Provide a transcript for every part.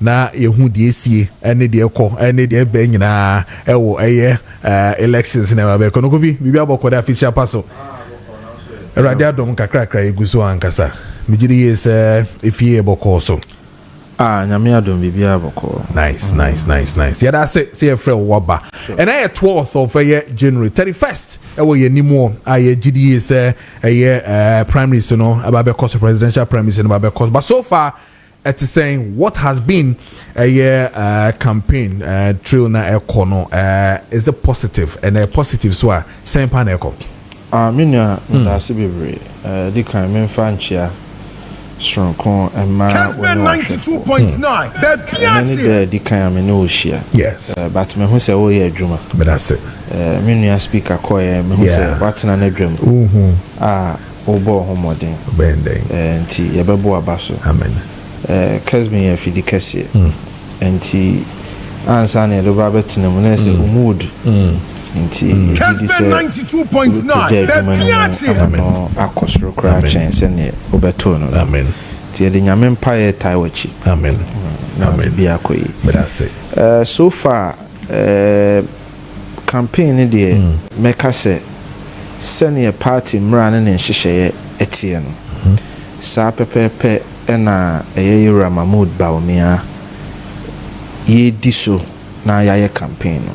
na yehu de esie ene de ekọ ene de ebe nyina ewo elections na ba kono kofi bibi aboko da feature paso radio dom kakra eguso ankasa migiri yes efie eboko so nyame adom bibi aboko nice yeah that's it see a friend waba and I 12th of January 31st ewo ye nimo aye gidi is primary so no about course presidential primaries and about course but so far it is saying what has been a year campaign trail na econo is a positive and a positive so same pan eco minya ndase bebre di kan menfanchia Stronko and my Kessben 92.9 that piati di kan me no share yes but me hu say wo ye adwuma but that's it minya speaker koye me hu say what na adwuma obo homodin bending nti ye bebo abaso amen Kessben ye fidi kese nti ansa na do ba betina mu na say umudu nti Kessben 92.9 that piati akosro kra chance ne obeto no amen ti de nyame mpae taiwachi amen amen bi akoyi but that's it so far campaign de meka se senior party mrane ne nhyehyeye etie no sa pepepe na eyeyura Mahamudu Bawumia ye diso na yaye campaign no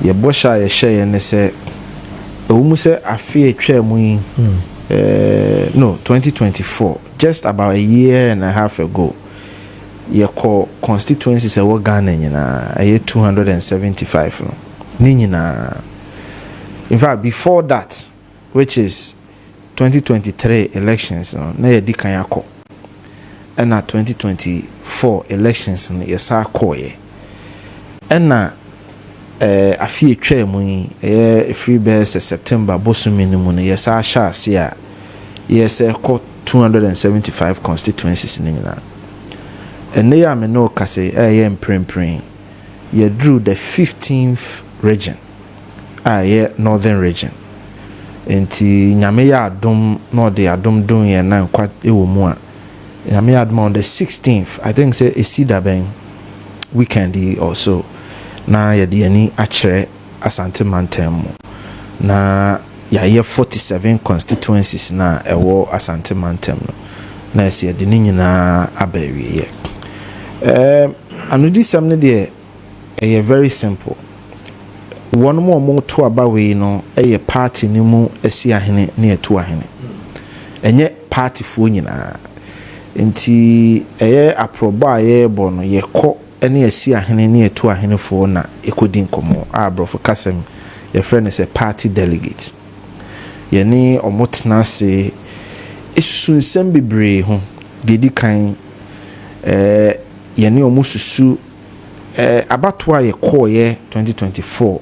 ye bosha ye share ne se ewumu se afi etwa mu yi no 2024 just about a year and a half ago ye call constituencies e wo Ghana nyina 275 no ni nyina in fact before that which is 2023 elections no na ye di kan yakọ and na 2024 elections no ye sa koye and na afi etwa mu yi free best September bosumi ni mu no ye sa sha se a ye se ko 275 constituencies ni nyina and they am no kase ye mprempren ye drew the 15th region ye northern region enti nyame ya adom no de adom don ye na kwa ewo mu a nyame ya adom on the 16th I think say esida ben weekend also na ye de ani akere Asante Mantam na ya ye 47 constituencies na ewo Asante Mantam no na ye de ni nyina abawie ye anudi sam ne de very simple one more to abawe no party ni mu esi ahene na etu ahene enye party fo nyina enti aproba bo no ye kọ ene esi ahene na etu ahene fo na ekodi nkomo abrofo kasem ye friend is a party delegate ye ni omotena se esusu nsem bebre ho dedi kan ye ni omususu abatwa ye koye 2024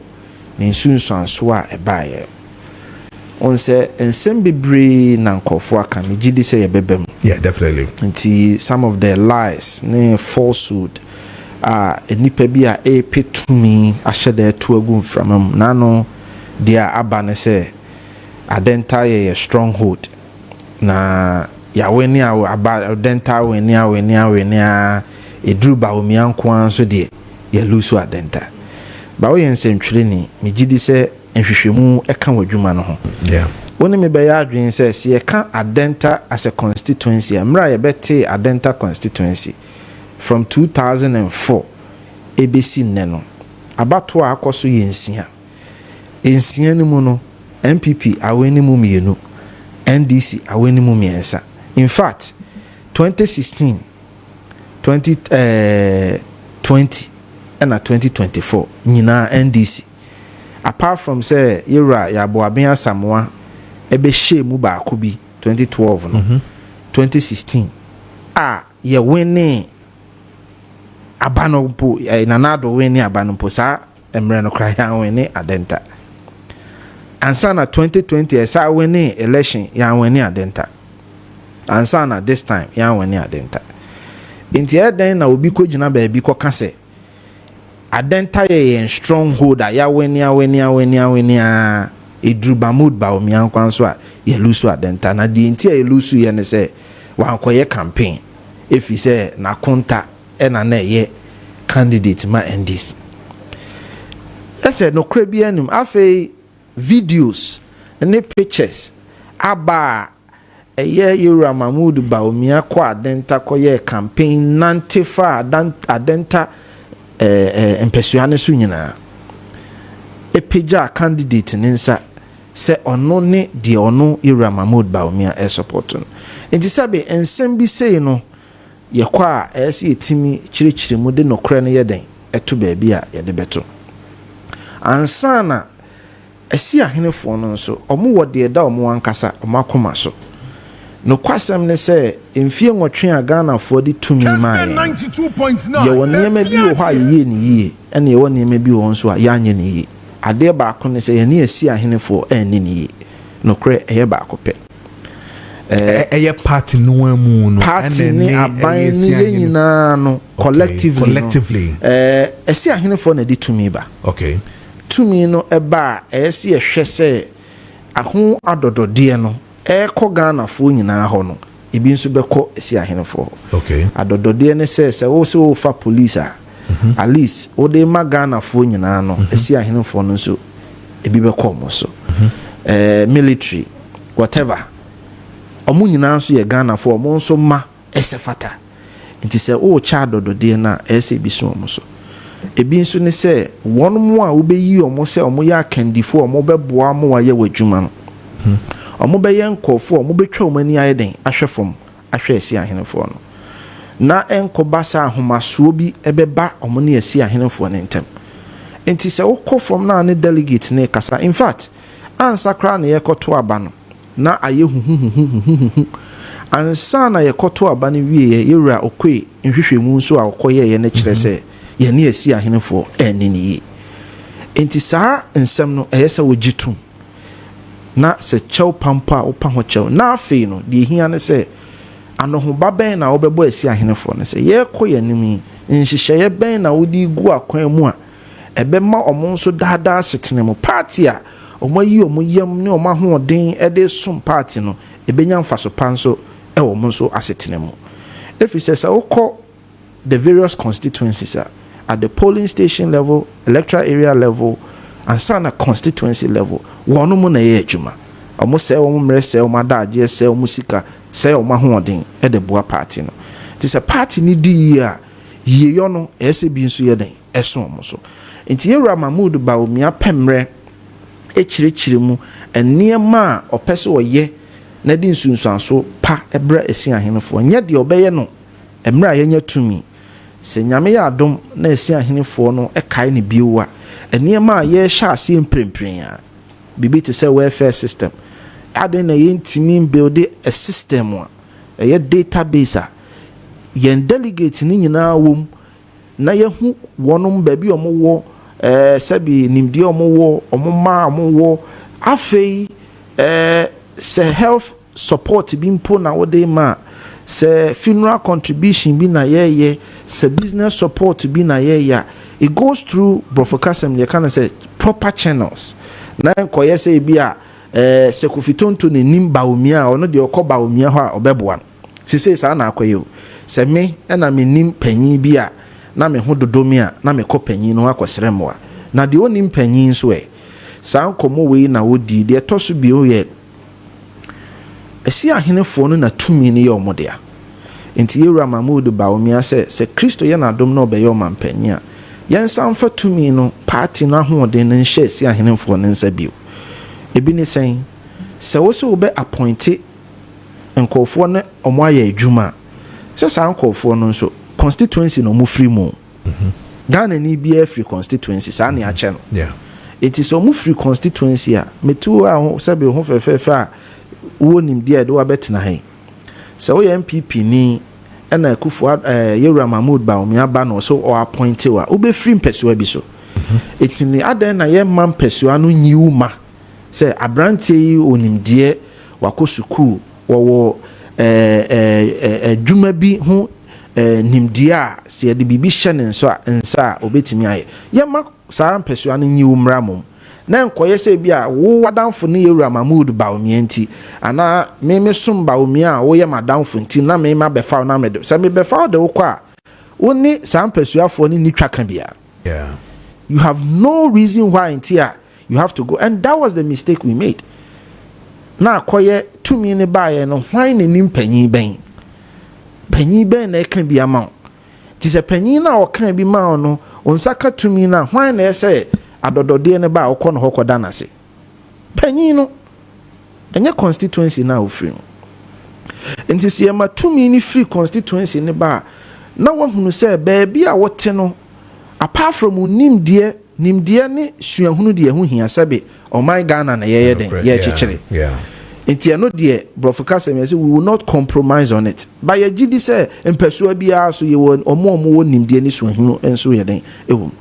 ni nsunsu anso a ebaye onse ensem bebre na nkofo aka me gidi se ye bebem yeah definitely nti some of their lies ne falsehood enipa bi a epetumi ahye to agu from na no dia aba ne se adenta ye stronghold na ya weni aba adenta weni a edru Bawumia nko anso de ye lusu adenta ba wo yensentwire ni megidi se nhwehwemu eka wadwuma no ho yeah woni me be ya adwen se se ye ka adenta as a constituency amra ye bete adenta constituency from 2004 ebesi nne no abato akoso yensia ensia ni mu no NPP aweni mu mienu NDC aweni mu miensa in fact 2016 2020 and 2024 nyina NDC apart from say yera ya boabia Samoa ebe shemu ba akubi 2012 no 2016 ye winning abanompo nanado winning abanompo sa emre no kra ya winning adenta ansa na 2020 sa winning election ya winning adenta ansa na this time ya winning adenta inti eden na obi ko gina ba bi ko kase adenta ye stronghold ya weni edru Mahamudu Bawumia nkwanso a ye lusu adenta na di inti ye lusu ye ne se wan koye campaign efi se na konta ena na ye candidate ma NDC ese no kra bi anim afei videos ne pictures aba Yura Mahamudu Bawumia kwa adenta koye campaign nantifa adenta empesuane so nyina epeja candidate ninsa se ono ne de ono Yura Mahamudu Bawumia e support no enti sabe ensem bi sei no ye kwa ese etimi chirichiri mu de nokra ne yeden eto ba bia ye de beto ansana esi ahenefo no nso omo wode da omo ankasa omo akoma so no kwasem ne se emfie nwotwe a Ghana fo de tumi ma ye woni ma bi wo ha ye ni yie ene ye woni ma bi wo nso a ya anye ni yie ade ba ko ne se ye ne esi ahenefo ene ni yie no kre eye ba ko pe eye party no amu no party ni aban ni ye nyina no collectively esi ahenefo na de tumi ba okay tumi no eba esi ehwe se aho adodode no eko Ghana fo nyina ho no ebi nso beko esi ahenefo okay adodode ne se wo se wo fa police at least wo de ma Ghana fo nyina no esi ahenefo no nso ebi beko mo so military whatever omu nyina nso ye Ghana fo mo nso ma esefata nti se wo cha adodode na ese bi so mo so ebi nso ne se won mo a wo be yi omo se omo ya akandifo omo beboa mo wa ye wadwuma no omo be yen kofo omo betwa omani ayeden ahwefom ahwe esi ahenefo no na enkoba sa ahomaso bi ebeba omo ne esi ahenefo ne ntem enti se wokofom na ne delegate ne kasa in fact ansakra ne yekoto aba no na aye huhuhuhuhu ansa na yekoto aba ne wie yewura okwe nhwehwemu nso a okoye ye ne kire se ye ne esi ahenefo eni ni enti saa nsem no eyesa wogitum na se chew pampa opa ho chew na afi no de hia ne se anoho baben na obebo esi ahenefo ne se ye koye nimi nhihye ben na wodi gu akwan mu a ebe ma omo nso dada setene mu party a omo yi omo yam ne omo ahoden e de som party no ebenya mfaso panso e omo nso asetene mu efi se ukọ the various constituencies at the polling station level, electoral area level, and sana constituency level. One mu na ye adwuma. Omo se omo mre se omo adaje se omo sika se omo ahoden e de boa party no. This a party ni di ya ye yo no ese bi nso ye den eso omo so. Enti Yura Mahamudu Bawumia pemre e chire mu eniema opese oye na di nsunsuanso pa ebra esi ahenefo nya de obeye no emra ye nya tumi se nyame ya adom na esi ahenefo no ekai ne biwa eniema ye sha ase mprempren a bibi to say welfare system aden na ye ntimi build a system a ye database a ye delegate ni nyina wom na ye hu wonom ba bi omo wo sabi nimdi omo wo omo ma omo wo afei se health support bi mpo na wode ma se funeral contribution bi na ye se business support bi na ye it goes through Brofokasem you can say proper channels na enkoye se bi a se kofitonto ne nim Bawumia ono de okọ Bawumia ho a obeboa sise sa na akoye se me na me nim panyin bi a na me ho dodomi a na me kọ panyin no akosere moa na de onim panyin so sa nkomo we na wodi de toso bi o ye esi ahenefo no na tumi ne ye omodea enti Yura Mahamudu Bawumia se Kristo ye na dom na obeye omampanyin a yensan fa tumi no party na hoden ne nhye esi ahenefo ne nsa bio ebi ne sen se wo se wo be appointed nkofo ne omo aye adwuma se sa nkofo no nso constituency no mo free mu Ghana ni bia free constituency sa na ya che no yeah it is omo free constituency a metu a se be ho fefefe a wo nim dia de wa betina he se wo NPP ni ena kufu Yura Mahamudu Bawumia ba no so o appointed wa wo be free mpesua bi so etini adan na ye man pesua no nyiuma se abrantie yi onimdie wakosuku wo adwuma bi ho nimdie a se de bibi hye ne nsa obetimi aye ye ma saa mpesua no nyiumra mom na nkoye se bi a wo wadanfo ne Yura Mahamudu Bawumia nti ana me som Bawumia wo ye madanfo nti na me ma befa na me de se me befa de wo kwa Only some persua for ni twaka bia. Yeah. You have no reason why in here you have to go, and that was the mistake we made. Now koye to me ne buy no why ne nim panyin ben na can be amount. Tis a panyin na o can be ma no on saka to me na why na say adodode ne ba okọ no hokoda na se panyin no enye constituency na ofri no enti se ma to me ni free constituency ne ba na wahunu say baabi a wote no apart from nimdeɛ ne suahunu de ho hia sɛbe o my Ghana na ye den ye chichire enti eno de brofoka say we will not compromise on it ba ye gidi say mpasua bia so ye won omo wo nimdeɛ ne suahunu enso ye den ehum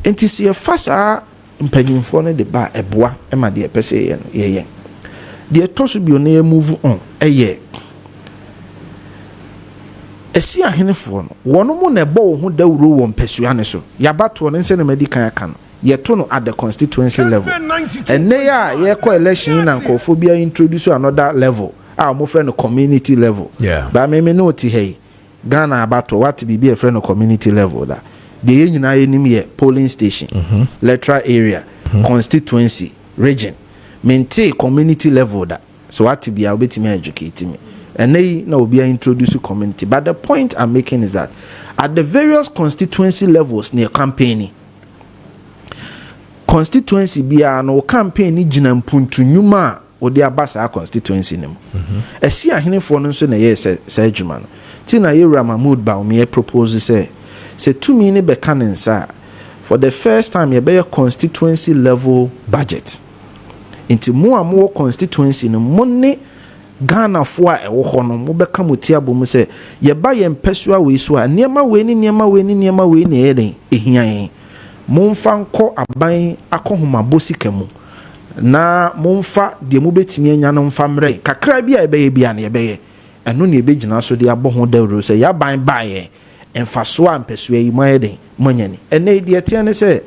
enti se fasa mpanyimfo ne de ba eboa e ma de pese ye no ye de toso bi na move on eye esi ahenefo no wono mu na ebo wo ho dawuro wo mpasua ne so yabato no nse na medikan aka no ye to no at the constituency level ene ya ye ko election na nkofobia introduce another level a mo friend community level ba me no ti hey Ghana abato what be a friend community level da de ye nyina ye nim ye polling station electoral area constituency region maintain community level da so what be a obetimi educate me and they now be introduce community. But the point I'm making is that at the various constituency levels near campaigning, constituency be no campaign jina mpuntu nyuma o de abasa constituency nim. Esi ahene for no so na ye say adwuma no. Ti na ye Mahamudu Bawumia propose say to me ne be kanensa for the first time ye be constituency level budget. Into more constituency no money Ghana for a wohono mo beka motia bom se ye ba ye mpesua we so a niema we ni eden ehian momfa nko aban akohoma bosika mu na momfa de mo betimi anya no mfa mre kakra bia ebe bia na ebe eno ne ebegina so de aboho dawro se ya ban bae emfa so a mpesua yi mo eden monyani ene de etia ne se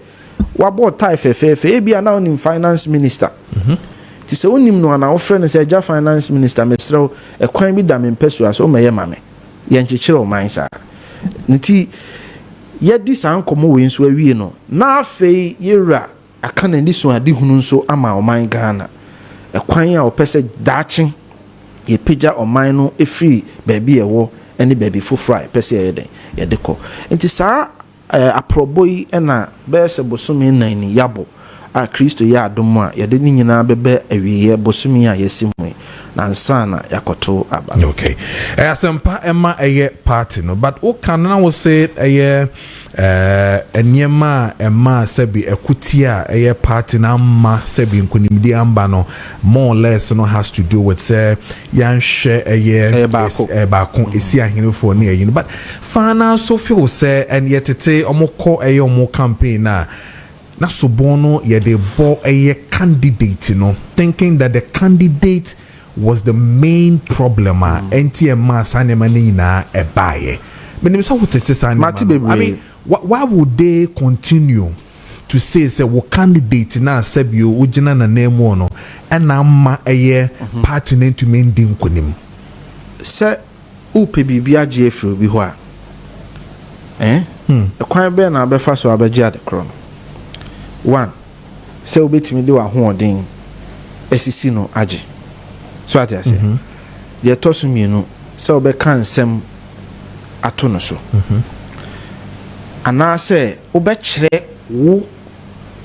wabo tai fefefe e bia na onim finance minister ti se onim no ana ofre ne se ja finance minister mesrew e kwan bi da me mpesua so meye mame ye nchichire o man sa nti ye di san komo we nso awie no na afei yera aka na ndi so ade hunu nso ama o man Ghana e kwan a opese daachi ye peja o man no efiri baabi ewo ene baabi foforo pese ye den ye dekọ nti sa aproboi na bese bosome nan ni yabo a Kristo ya adomo a yede ni nyina bebe awiye bosumi a yesimwe na nsana yakoto aba. Okay. Asempa ema eye party no, but o can now say eye eniema ema sebi ekutia eye party na ma sebi nkunimdi amba no more or less no has to do with say yan share eye baako esi ahenefo ne eye, but fana so feel say and yetete omoko eye omo campaign na sobono ye de bo a candidate no, thinking that the candidate was the main problem NTM sanemani na ebaye. But I mean, why would they continue to say we candidate na sebio ujina na name no and na a party name to main dim kunim se upe bibia jefro bi ho a kwan be na be fa so abeje ade kro. One, se obetimi de wa hoodin esisi no age. So ati ase. De tosu mienu se obeka nsem ato no so. Ana se obekire wo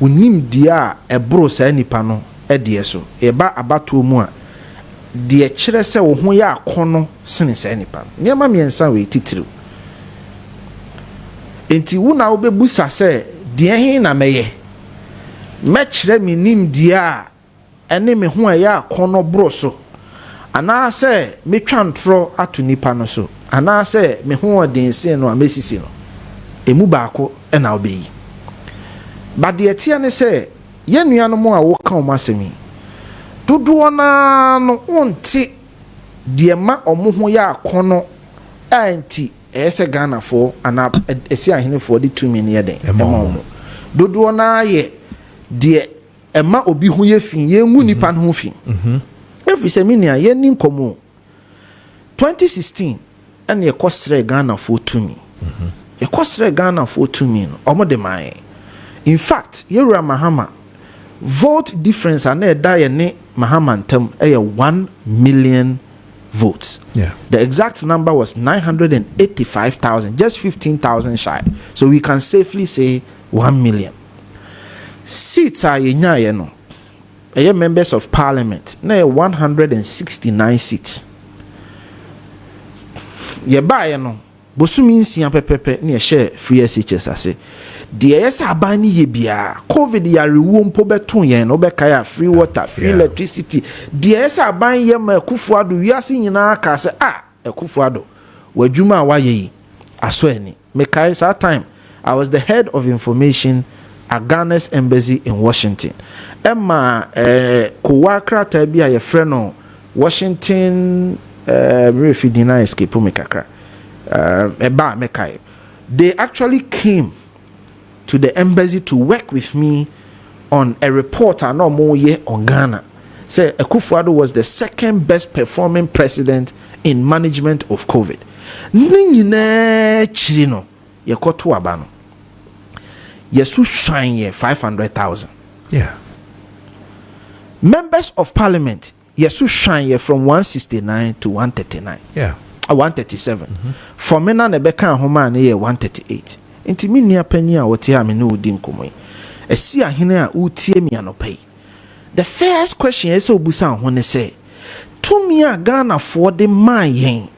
unim dia ebro sa nipa no ede so. Eba abato mu a de kire se wo ho ya akono sene sa nipa. Niam miensa we titiri. Enti wo na obebusa se de hin na meye. Mechre mi nim dia ene me ho ya akono bro so. Ana se me twantro ato nipa no so. Ana se me ho odense no amesisi no. Emu baako na obeyi. But the etia ne se ye nuano mo a wo ka o masemi. Dodo na no onti de ma omo ho ya akono anti ese Ghana fo ana esi ahenefo de 2 million den ema dodo na ye de ema obi ho ye fin ye ngu nipa no ho fin every seminar ye ni nkomo 2016 ene ye kosre Ghana fo 2 million Ye kwasre Ghana for 2 million. Omo de man. In fact, Yewura Mahama vote difference and die ne Mahama ntem 1 million votes. Yeah. The exact number was 985,000, just 15,000 shy. So we can safely say 1 million. Seats are yenya no. Members of parliament na 169 seats. Ye ba no bosumi nsia pepepe na ye share free SHS ase. De yesa abani ye bia COVID ya rewo mpo beton yen no beka ya free water, free electricity. De yesa abani ye ma Kufuado wiase nyina ka se Kufuado wadwuma wa ye aso ani. Mekai sa time I was the head of information at Ghana's embassy in Washington. Emma Kuwakra tabia ye freno Washington refidina escape mekakra. Eba mekai. They actually came to the embassy to work with me on a report no more year on Ghana. Say Kufuado was the second best performing president in management of COVID. Ninyine chirino ye koto abano. Yesu shine ye 500,000. Yeah. Members of parliament yesu shine ye from 169 to 139. Yeah. 137. For mena nebeka homa na ye 138. Inti mi nua panyi a wote a me no odi nkomo. Esi ahene a utie mi anopai. The first question is obusa ho ne say, to me a Ghana for the man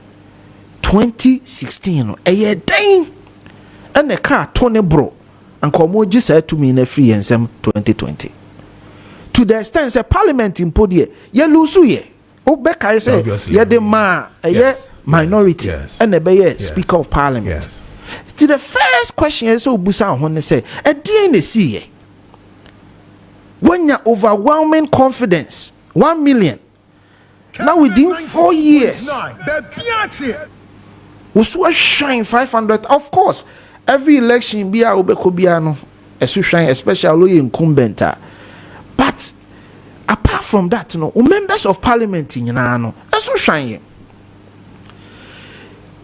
2016 no eye den ene ka to ne bro anko mo gi say to me na free ensem 2020. To the extent say parliament in podie ye lose ye. Obeka say ye the ma eye minority and ebe speaker of parliament. Yes. To the first question is obusa ho ne say e dey na see ye. When you overwhelming confidence 1 million now within 4 years we so shine 500. Of course every election be a obeko bia no esu shine especially incumbent. But apart from that no members of parliament nyina no esu shine.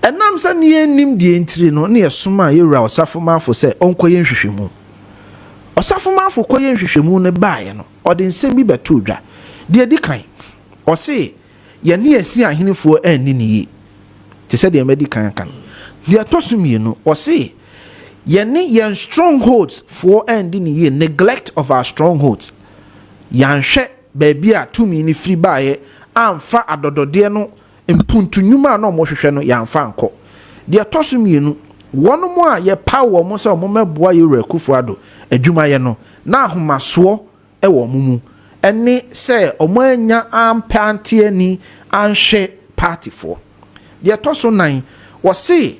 Enam sa ne nim die ntiri no na yesoma yewura osafoma fo se onkoye nhwehwemu. Osafoma fo koye nhwehwemu ne baaye no ode nsem bi beto dwa. De edi kan o se ye ne asi ahenefo anni ne yi. Te se de medical kan. De atosumienu o se ye ne yen strongholds for anni ne yi, neglect of our strongholds. Yanhwe baby a tumi ni free baaye amfa adodode no mpuntu nyuma na mo hwehwe no yamfa anko. De atosumienu wono mo a ye power mo se mo meboa Yewura Kufuado adwuma ye no na ahomaso e wo mumu ene se omo anya ampante ani anhwe party for. De atoso nan wo se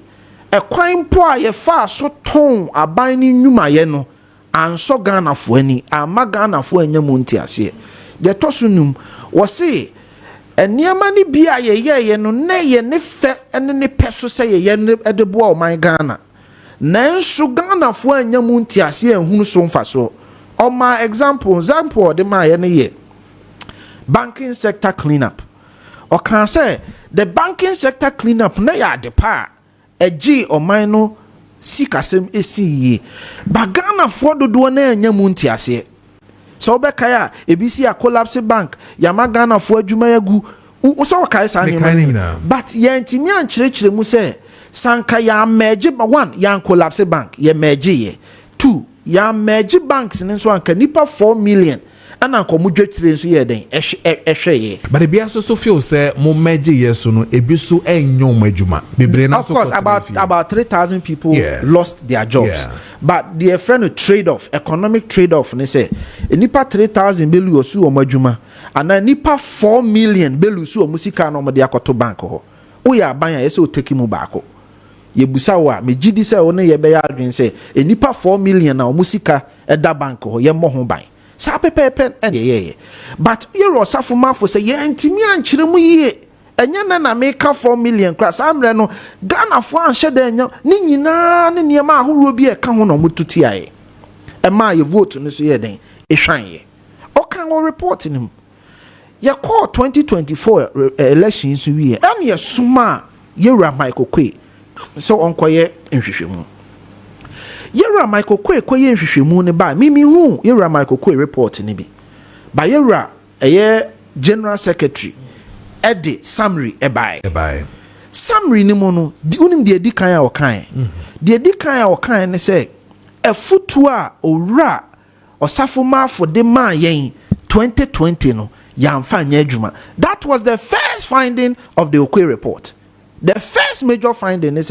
ekwan po a ye fa so ton aban ni nyuma ye no anso Ghana fo ani ama Ghana fo anya mu ntiase. De atoso num wo se eniama ni bia ye no na ye ne fe ene ne peso se ye ne edebo o man Ghana nanso Ghana fo anya mu ntiase ehunu so mfa so. O my example de ma ye ne ye banking sector cleanup. O can say the banking sector cleanup na ya de pa eji o man no sikasem esi ba Ghana fo dodo na anya mu ntiase. So beka ya ebisi a collapse bank yama Ghana fo adwuma yagu so kai sa nyema. But ye ntimi ankyerechire mu se sanka ya merge 1 ya collapse bank ye merge ye 2 ya merge banks ne so anka nipa 4 million ana ko mudwetire nso ye den ehwe ye. But bia so feel say mo merge ye so no ebi so enyo mo adwuma bebre na so. Of course about 3,000 people lost their jobs. But the friend trade off, economic trade off ne say nipa 3,000 belu osu o adwuma ana nipa 4 million belu su o musika no mo de akoto bank ho. Wo ya ban ya ye so take mu baako. Ye busa wa me gidi say wo ne ye be ya adwen say nipa 4 million na o musika eda bank ho ye mo ho ban. Sa pepepe ye. But Yewura Osafoma fo say ye ntimi ankyere mu yie. Enye na make 4 million class amre no Ghana fo anhye da enya ni nyina ne niema ahoro bi e ka ho no mututi aye. E ma ye vote no so ye den e hwan ye. O kan o report nim. Ye call 2024 elections so wie. Am ye suma Yewura Michael Kwe. So onkoye nhwehwemu. yɛwura Michael Kwe kɔyɛ nhwehwɛmu ne ba mimi hu yɛwura Michael Kwe report ne bi ba yɛwura general secretary ɛde summary ɛbae summary ni mu no unim de edi kan a ɔkan de edi kan a ɔkan ne sɛ ɛfutu a owura ɔsafo maafo de ma yɛn 2020 no yɛamfa nyɛ adwuma. That was the first finding of the Okwe report. The first major finding is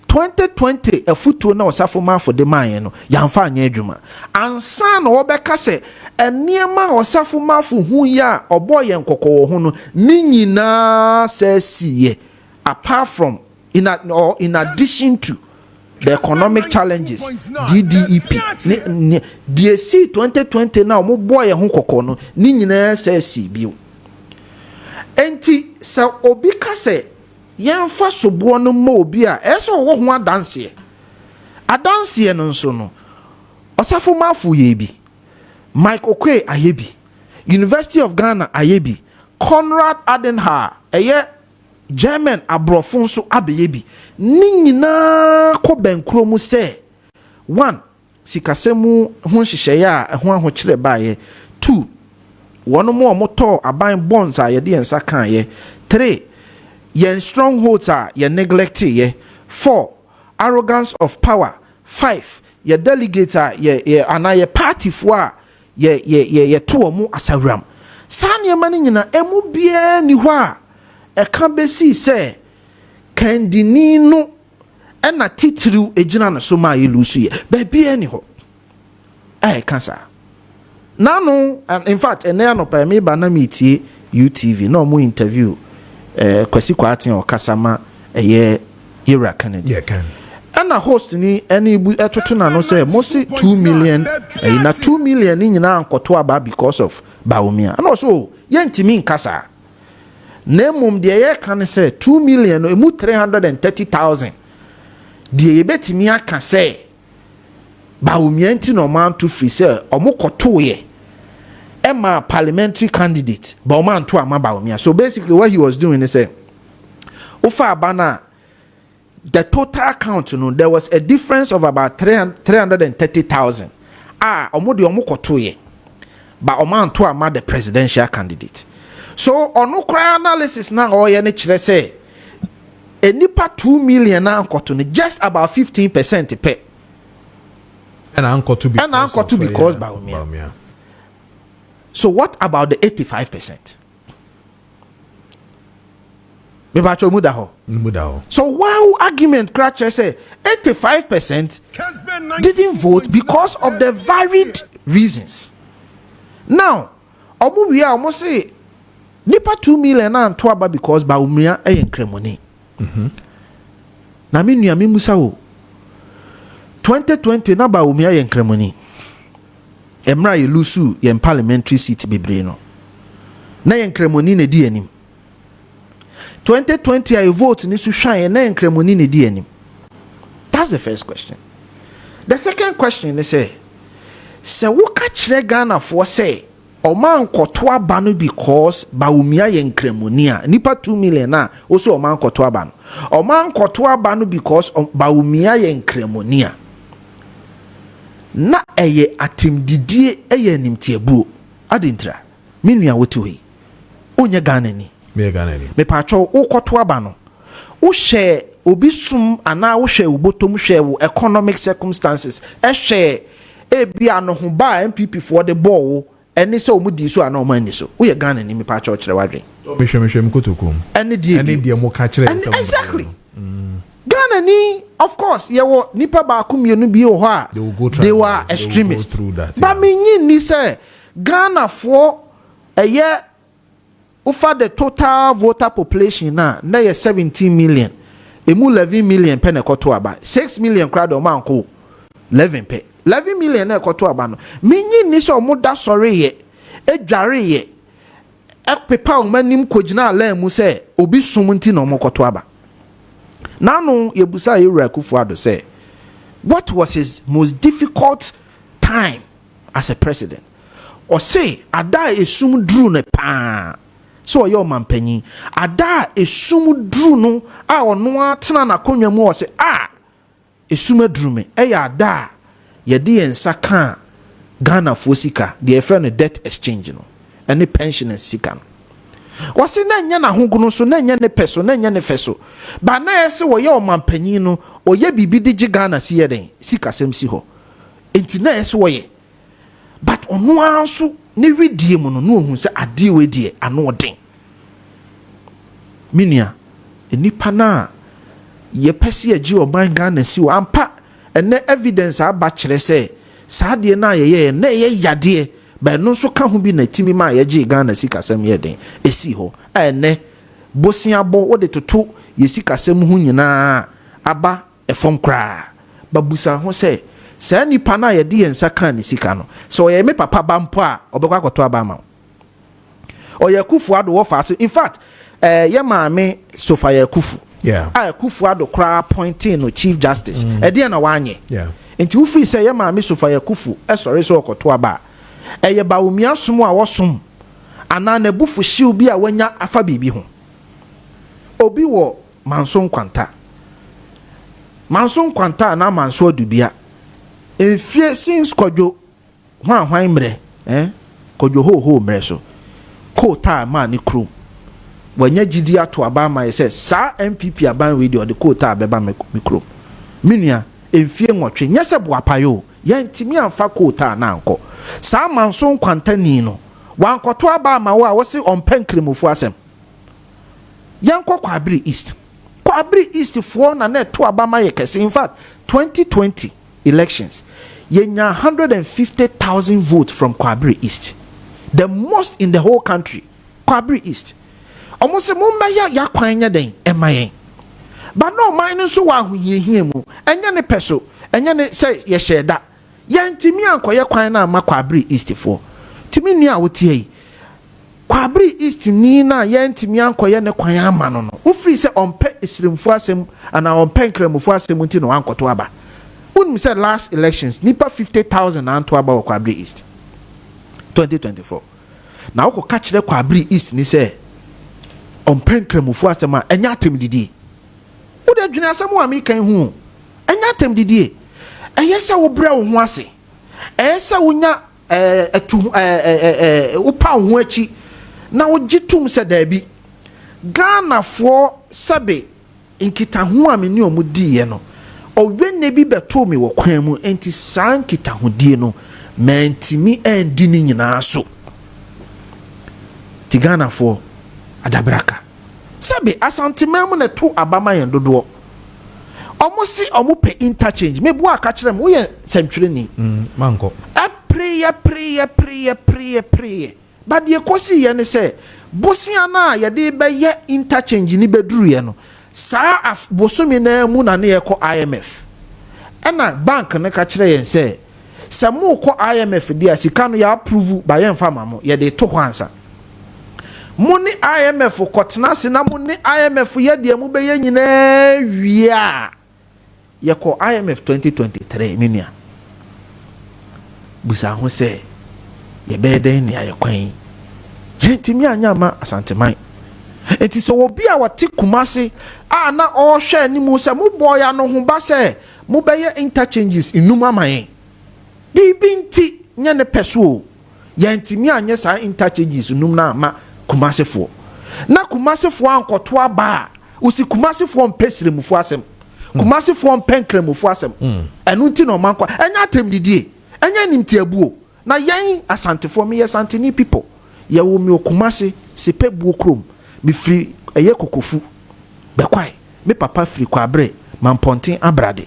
2020 ɛfutu na ɔsafo maafo de ma yɛn no yɛamfa nyɛ adwuma. Ansa na wɔbɛka sɛ ɛnneɛma ɔsafo maafo hu ya ɔbɔ yɛn kɔkɔɔ ho no ne nyinaa sɛ siye. Apart from in addition to the economic challenges DDEP DSC 2020 now mo boy ho kokko no ni nyina say si bio enti sa obi ka se yemfa sobo no ma obi a eso wo ho adanse no nso no osafo mafu ye bi Mike Okwe ayebi University of Ghana ayebi Conrad Adenauer German abrofo nso abeyebi ni nyina ko benkro mu se 1 sikasemu ho hyehyeye a ho ahokyere baaye 2 wono mo omoto aban bonds a yede ensa kan ye 3 yen strongholds a ye neglect ye 4 arrogance of power 5 ye delegate a ye anaye party fo a ye to omo asawram sane ma ni nyina emu bia ni ho a can't be see say Kandini no and a titru ejina na so ma yelusu ye baby any ho cancer nano and in fact ene no pa me ba na metie UTV no mo interview kwasi kwati o kasama yera Kennedy can and a host ni any etoto na no say mo see 2 million na 2 million ni nyina ankoto aba because of Bawumia and also yentimi nkasa Nemum de ye kan say 2 million emu 330,000 de ye betimi aka say Bawumia nti no man to free say omokoto ye ema parliamentary candidate ba o man to ama Bawumia. So basically what he was doing is say ofa abana the total count no there was a difference of about 330,000 omo de omokoto ye ba o man to ama the presidential candidate. So ono cry analysis na oye ne kire say enipa 2 million na ankoto ne just about 15% pe and ankoto because Bawumia. So what about the 85%? Bebacho mudaho. So why argument crash say 85% didn't vote because of the varied reasons. Now omu we almost say nipa 2 million na anto aba because Bawumia enkremoni. Na minu ya mimusa wo 2020 na Bawumia enkremoni. Emra yelusu yen parliamentary seat bebre no. Na enkremoni ne di anim. 2020 I vote ni su hwan na enkremoni ne di anim. That's the first question. The second question is say wo ka kire Ghana for say Oman koto aba no because Bawumia ye nkremoni a nipa 2 million na also oman koto aba no. Oman koto aba no because Bawumia ye nkremoni a na eye atimdidie eye nimtiebuo adintra minua wotu yi onye Ghana ni me pacho wo koto aba no wo share obi sum ana wo hwe ubotom hwe wo economic circumstances hwe ebia no ho ba NPP for the ball eni se omudi so ana omani so wo ye Ghana ni me pa cho kire wadwen mehwemehwem kotokom eni die mo ka kire exactly Ghana ni of course ye wo nipa ba akumienu bi ho a they were extremists but me ni say Ghana for over the total voter population na ye 17 million emu 11 million pe na koto aba 6 million crowd o man ko 11 pe 11 million na koto aba no menyi ni so mo da sore ye edware ye pepa o manim kogina ala mu se obi sum nti na mo koto aba nanu yebusa Yewura Akufo-Addo say what was his most difficult time as a president or say ada esum dru ne pa so yo mampanyi ada esum dru no a ono atena na konwa mu o se esum adru me eya ada yɛde yɛn nsa ka Ghana for sika the friend debt exchange no any pension and sika no wɔse na nya na hogono so na nya ne peso na nya ne feso ba na yɛse wɔyɛ ɔmanpanyin no ɔyɛ bibi de gye Ghana si yɛden sika sɛm si hɔ enti na yɛse wɔyɛ but ɔno anso ne widie mu no no ohun sɛ ade we die ano ɔden minia enipa na yɛpɛsi agye ɔman Ghana si wɔ ampa ɛnɛ evidence aba kyerɛ sɛ saa deɛ na yɛyɛ na yɛ yadeɛ ba no so ka ho bi na timi ma yɛgye Ghana sika sɛm yɛ den esi hɔ ɛnɛ bosiabo wo de toto yɛ sika sɛm ho nyinaa aba ɛfɔm kraa babusa ho sɛ saa nipa na yɛde yɛn nsa ka ne sika no so ɔyɛ me papa ba mpo a ɔbɛkɔ akɔtɔ aba ma ɔyɛ kufu ado wɔ faase in fact yɛ maame sofa yɛ kufu kufu ado kraa pointing no chief justice ɛdeɛ na wanyɛ nti wo free sɛ yɛ maame sofa yɛ kufu ɛsɔre sɛ ɔkɔtɔ aba ɛyɛ Bawumia som a wɔsom ana na bufu hyew bi a wanya afa bibi ho obi wɔ manso nkwanta na manso adubia efie since kodwo hwan mre kodwo ho mre so ko ta ma ne krom wanya gidi ato aba ma yɛ sa NPP aban we de ɔde ko ta beba me krom minua emfie nwɔtwe nyɛ sɛ boapayo yɛntimi amfa ko ta na ankɔ sa manso nkwanta ni no wankɔto aba ma wo a wɔse ɔmpɛ nkremofo asɛm yɛnkɔ Kwabere East for na to aba ma yɛ kɛse in fact 2020 elections yenya 150,000 votes from Kwabere East, the most in the whole country. Kwabere East almost a mumma ya kwanya den emayen but no mine so wa hu hie mu enya ne peso enya ne say ye sheda yantimi ankoye kwan na ma Kwabere East for timi nua wotie yi Kwabere East ni na yantimi ankoye ne kwan ama no no ufri se ompe esrimfu asem ana ompe nkramufu asem nti no ankoto aba unim said last elections nipa 50,000 anto aba Kwabere East 2024 na woko ka kire Kwabere East ni say ompe nkramufu asem a enya atem didie wo de dwene asem wa me kan hu enya atem didie eyesa wo bra wo ho ase eyesa wo nya wo pa wo achi na wo gitum se da bi Ghana for sabe nkita ho a me ni omudie no owenne bi beto me wo kwan mu enti san kita hodie no mantimi andi ni nyina so ti Ghana for adabraka sabe asantemam na to abama yen dodo omusi omupe interchange me bo aka kire me wo ye santwire ni manko prayer but ye kosi ye ne se bosia na ye de be ye interchange ni beduru ye no saa bosomi na mu na ne ye ko IMF ena bank ne ka kire yen se mu ko IMF dia sika no ya approve ba ye mfa mamo ye de to hwansa muni IMF kotena se na muni IMF ye de mu be ye nyina wia ye ko IMF 2023 minia busa ho se ye be den ne aye kwan yentimi anya ma asanteman enti so obi a wate Kumase a na o hwe animu se mu boya no ho ba se mu be ye interchanges inum amayen bibinti nya ne peso yentimi anya sa interchanges inum na ma Kumase fo na Kumase fo ankoto aba usi Kumase fo mpesiremufo asem Kumase fo mpenkremufo asem enu nti no manko enya atemdidie enya nimtiabuo na yen asantefo me ye santini people ye wo mi Kumase sepe buo krom mi free eye kokofu bekwai me papa free Kwabere mamponten abrade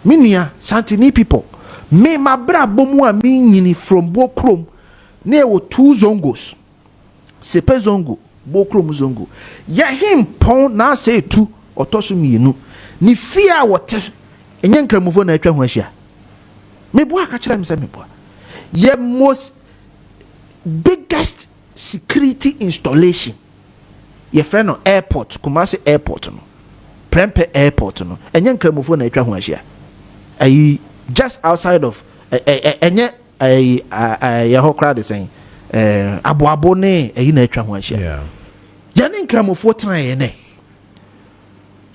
me nua santini people me mabra bomu a me nyini from buo krom na e wo 2 zongos sepe zongo buo krom zongo ye him pon na say 2 otoso mienu ni fia wote enye nkramufo na atwa ho ahia me bo aka kira me se me bo ye most biggest security installation ye friend no airport Kumase airport no Prempe airport no enye nkramufo na atwa ho ahia ayi just outside of enye ye ho crowd saying aboabo ne ayi na atwa ho ahia ye ne nkramufo tran ye ne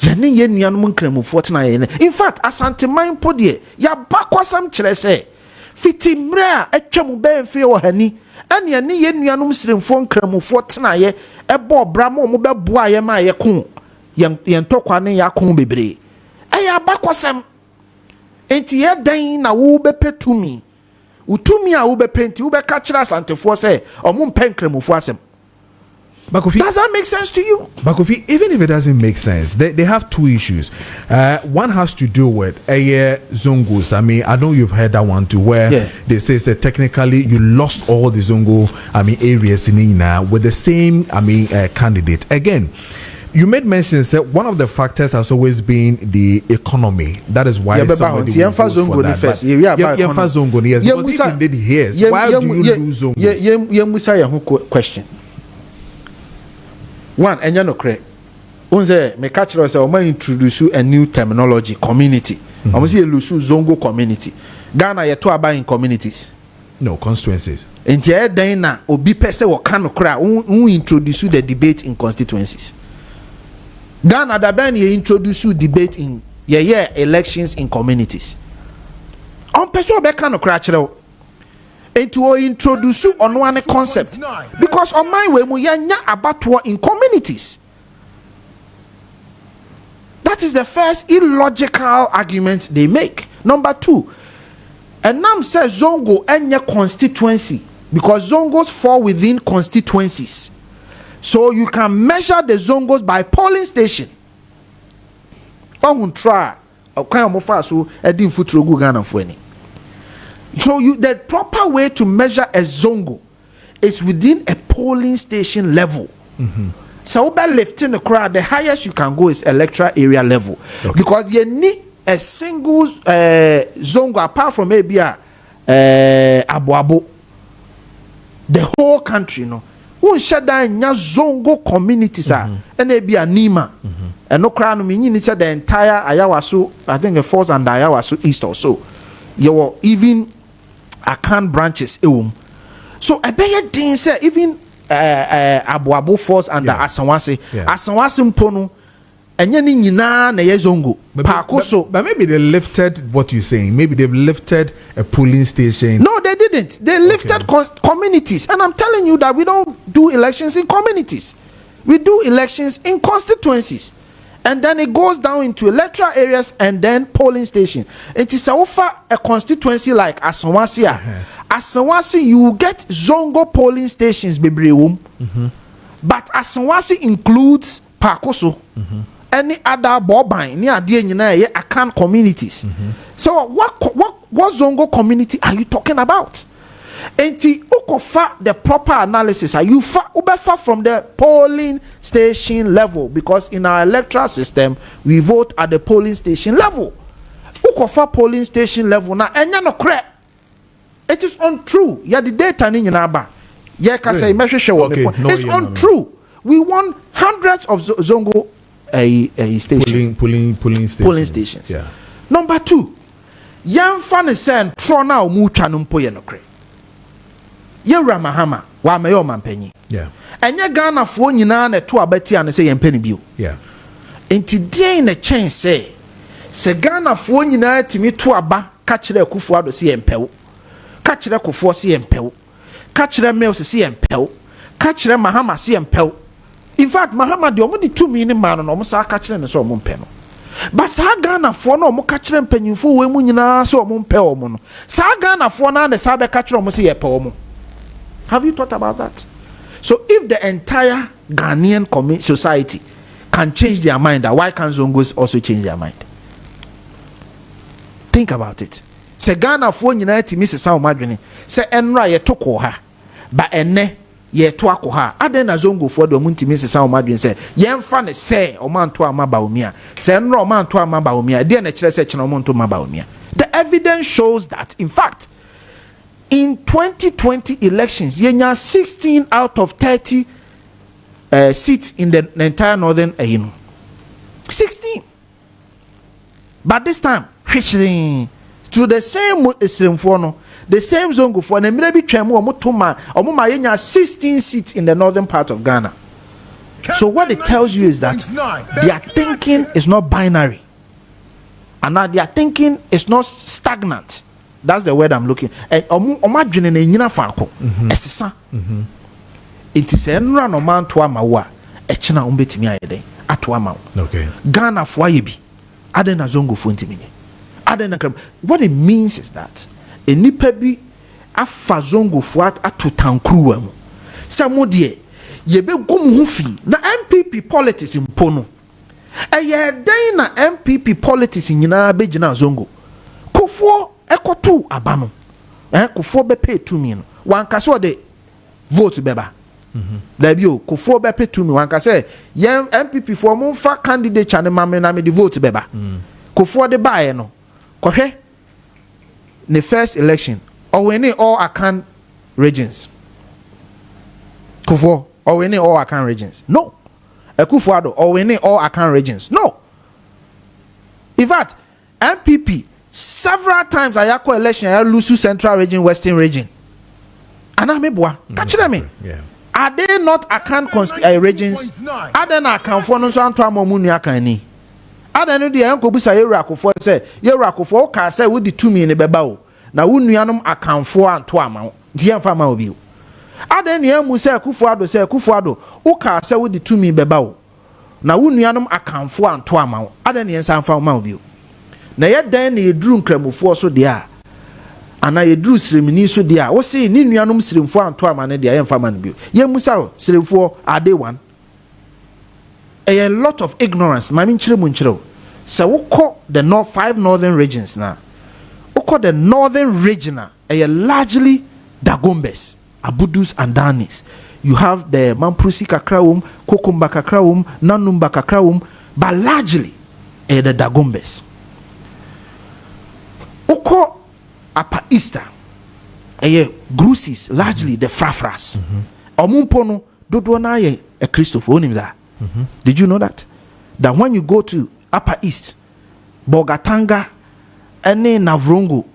Yene ye nuanom nkramufo tena ye. In fact, asante man po de ya bakwasam kyerɛ sɛ fiti mre a atwam be mfe wo hani ane ye nuanom siremfo nkramufo tena ye ɛbɔ bra ma mo bɛboa ye ma ye ko yen tokwa ne ya ko bebre. Aya bakwasam enti ye dan na wo bepetumi utumi a wo bepenti wo beka kyerɛ asantefo sɛ ɔmo mpɛ nkramufo asɛm. Bakofi, does that make sense to you? Bakofi, even if it doesn't make sense, they have two issues. One has to do with Zongos. I mean, I know you've heard that one too, where they say that technically you lost all the Zongo, areas in Ina with the same, candidate. Again, you made mention that one of the factors has always been the economy. That is why somebody will vote for that. But Zongo, yes, because if indeed he is, why do you lose Zongos? Question. One, enya no kre. Unze me catch us say introduce a new terminology, community. I say lusu zongo community. Ghana ye to aba in communities. No, constituencies. Enti e dan na obi pese wo kan no kra introduce the debate in constituencies. Ghana da ban ye introduce debate in elections in communities. On pese obe kan no kra kire and to introduce on one concept because on my way we abattoir in communities. That is the first illogical argument they make. Number two, and Nam says Zongo and your constituency because Zongos fall within constituencies, so you can measure the Zongos by polling station. I won't try. Okay, I'm so I didn't foot through Ghana for any. So the proper way to measure a zongo is within a polling station level. So by lifting the crowd, the highest you can go is electoral area level. Okay. Because you need a single zongo apart from maybe Abu. The whole country, who shut down your zongo communities and maybe a Nima. And no crowd meaning it's the entire Ayawasu, I think it falls under Ayawasu East or so. You were even Akan branches so I beg you say even Abu falls under Asanwase. Asanwase mpono enye ni nyina na ye zongo but maybe they lifted what you're saying. Maybe they've lifted a polling station. No, they didn't. They lifted communities, and I'm telling you that we don't do elections in communities. We do elections in constituencies. And then it goes down into electoral areas and then polling station. It is a constituency like Asanwase. Asanwase, you will get Zongo polling stations, but Asanwase includes Pakoso, any other Bobine, near the Akan communities. So what Zongo community are you talking about? Enti ukofa the proper analysis are you ubefa from the polling station level because in our electoral system we vote at the polling station level. Ukofa polling station level na enya no kre. It is untrue. Ya the data ni nyina ba. Ya ka say mehwehwe wo me phone. It's untrue. We want hundreds of Zongo station polling stations. Yeah. Number two, yamfa ne sen tro na omutwa no mpo ye no kre. Yewura Mahama wa mayo mampanyi. Yeah. Enye Ghana fo nyina na to abati an say yempani bio. Yeah. Enti den na chen say se Ghana fo nyina timi to aba ka kire Akufo Addo se yempew. Ka kire Kofo se yempew. Ka kire Mel se yempew. Ka kire Mahama se yempew. In fact, Mahama de omo di 2 million man no omo sa ka kire ne so omo mpe no. But sa Ghana fo no omo ka kire mpanyimfo we mu nyina so omo mpe omo no. Sa Ghana fo na ne sa be ka kire omo se yepe omo. Have you thought about that? So if the entire Ghanaian society can change their mind, why can't Zongos also change their mind? Think about it. Se Ghana for United Mrs. Saumadwini, se enra ye toko ha, ba ene ye to akoha. Adena Zongo for the Munti Mrs. Saumadwini say, Yemfa ne se o man to ama Bawumia. Se enro man to ama Bawumia, de na kire se chinomo to ma Bawumia. The evidence shows that, in fact, in 2020 elections, yenya 16 out of 30 seats in the entire northern Ayino. 16. But this time, to the same Isrimfono, the same Zongo for the maybe Tremu or Mutuma or Muma yenya 16 seats in the northern part of Ghana. So what it tells you is that their thinking is not binary, and now their thinking is not stagnant. That's the word I'm looking. Omadwene na nyina faako. Esesa. It is enra no man to amawa. Echina umbetimi ayede. Ato amawo. Okay. Ghana fo ayebi. Aden na zongo fo ntiminye. Aden na kram. What it means is that enipa bi afa zongo fo atu tankruwa mu. Samo de yebe gum ho fi na NPP politics impono. Eye den na NPP politics nyina be gina zongo. Kofo ekotu abano. Kofo be pay to me no. Wan kaso de vote beba. Labio kofo be pay to me wan kase yen NPP for mo fa candidate chane mame na me the vote beba. Kofo de bae no. Kohwe the first election or we need all Akan regions. Kofo or we need all Akan regions. No. Ekufuado or we need all Akan regions. No. In fact, MPP several times ayako election I lose central region, western region. Anamebwa. Catch them. Yeah. Are they not Akan regions? Are they not Akan for no so anto amomunu akani? Are they no the enko busa yerakofo say yerakofo ka say we di 2 million beba o. Na wo nuanom Akan for anto ama. Di emfa ma obi. Are they near mu say Kufuado o ka say we di 2 million beba o. Na wo nuanom Akan for anto ama. Are they near sanfa ma obi. Na ye dan na yedru nkramofo so de a ana yedru sremini so de a wo se ni nuanom sremfo anto amane de a yemfa man bio ye musa sremfo ade one a lot of ignorance mami nchire mu nchire so wo call the north 5 northern regions na wo call the northern region a largely Dagombes, Abudus and Danis. You have the Mamprusi Kakrawum, Kokumba Kakrawum, Nanumba Kakrawum, but largely the Dagombes. Oko Upper Easter, Grusis, largely the Frafras. Omumpono, Dodwana a Christopher Onimza. Did you know that? That when you go to Upper East, Bogatanga, and Navrongo,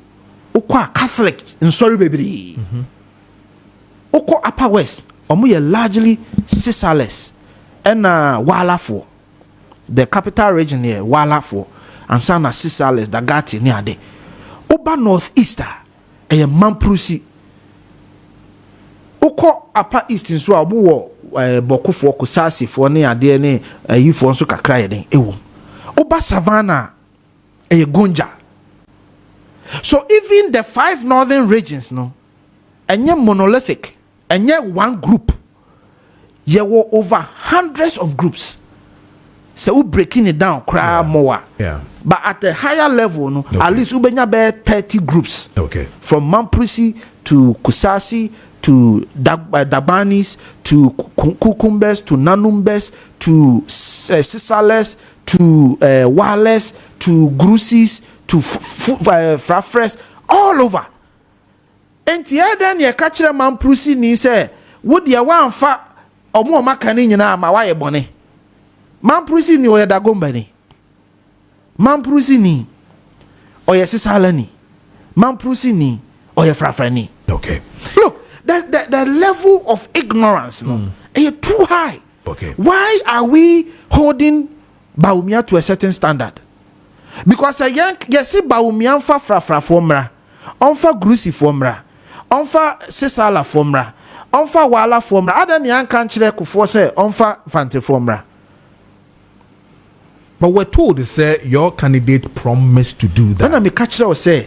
Okwa Catholic in sorry baby. Oko Upper West, Omuye largely Cisalles and Walafo. The capital region here, Walafo, and Sana Cisalles, Dagati near there. Oba Northeaster, a Mamprusi. Oko Upper East in Swa Buo, Bokufo, Kusasi, for near DNA, a Ufonso Kakra, Ewo. Oba Savannah, a Gunja. So even the 5 northern regions, no, and yet monolithic, and yet one group, there were over hundreds of groups. So we breaking it down, cry more. Yeah. But at a higher level, no, at least we have 30 groups. Okay. From Mamprisi to Kusasi to Dabanis to Kukumbes to Nanumbes to Sisales to Wales to Grusis to Frafres all over. And here then you catch a Mamprisi ni say, would you want fa or more makani na ma waye bone? Mamprisi ni oya Dagomba ni. Mamprusi ni oya Sisala ni. Mamprusi ni oya Frafra ni. Okay. Look, the level of ignorance is too high. Okay. Why are we holding Bawumia to a certain standard? Because a young yesi Bawumia fa Frafra formra, onfa Grusi formra, onfa Sisala formra, onfa Wala formra. Other young country could force onfa Fante formra. But we're told to say your candidate promised to do that. And I may catch her say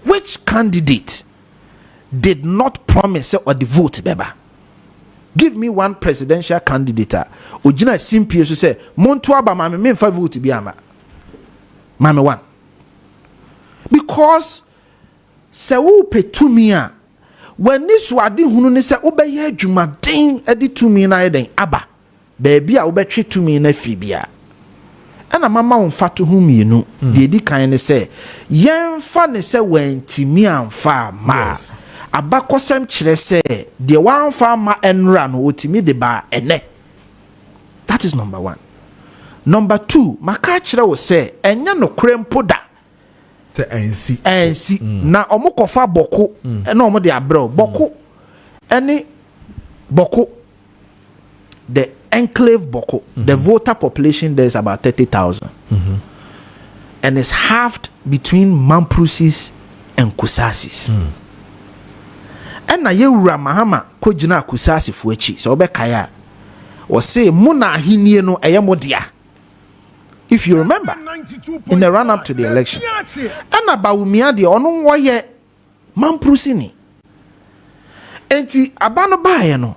which candidate did not promise or the vote, beba? Give me one presidential candidate. Ojina simply to say, Montuaba mame me fa vote biama. Mame one. Because se wo petumia when this wadi hunu ne se obeye dwumaden edi tumi na eden aba. Baby, I will bet you to me in a fibia. And a mamma on fatu whom you know, the edi kind say, Yan fan say when Timmy and far ma. A bacosem chile say, the one farmer and run wo Timmy the bar and ne. That is number 1. Number 2, my catcher will say, and ya no creme poda. Say and see. Na omokofa boko, and no more de abro, boko, any boko. the enclave Boko, the voter population there is about 30,000. And it's halved between Mamprusis and Kusasis. And na yewura Mahama kojina Kusasi fuechi. So obekaya or say Muna hinie no eyemodia. If you remember, in the run up to the election, and Bawumia the onu waye Mamprusini. Enti abano baye no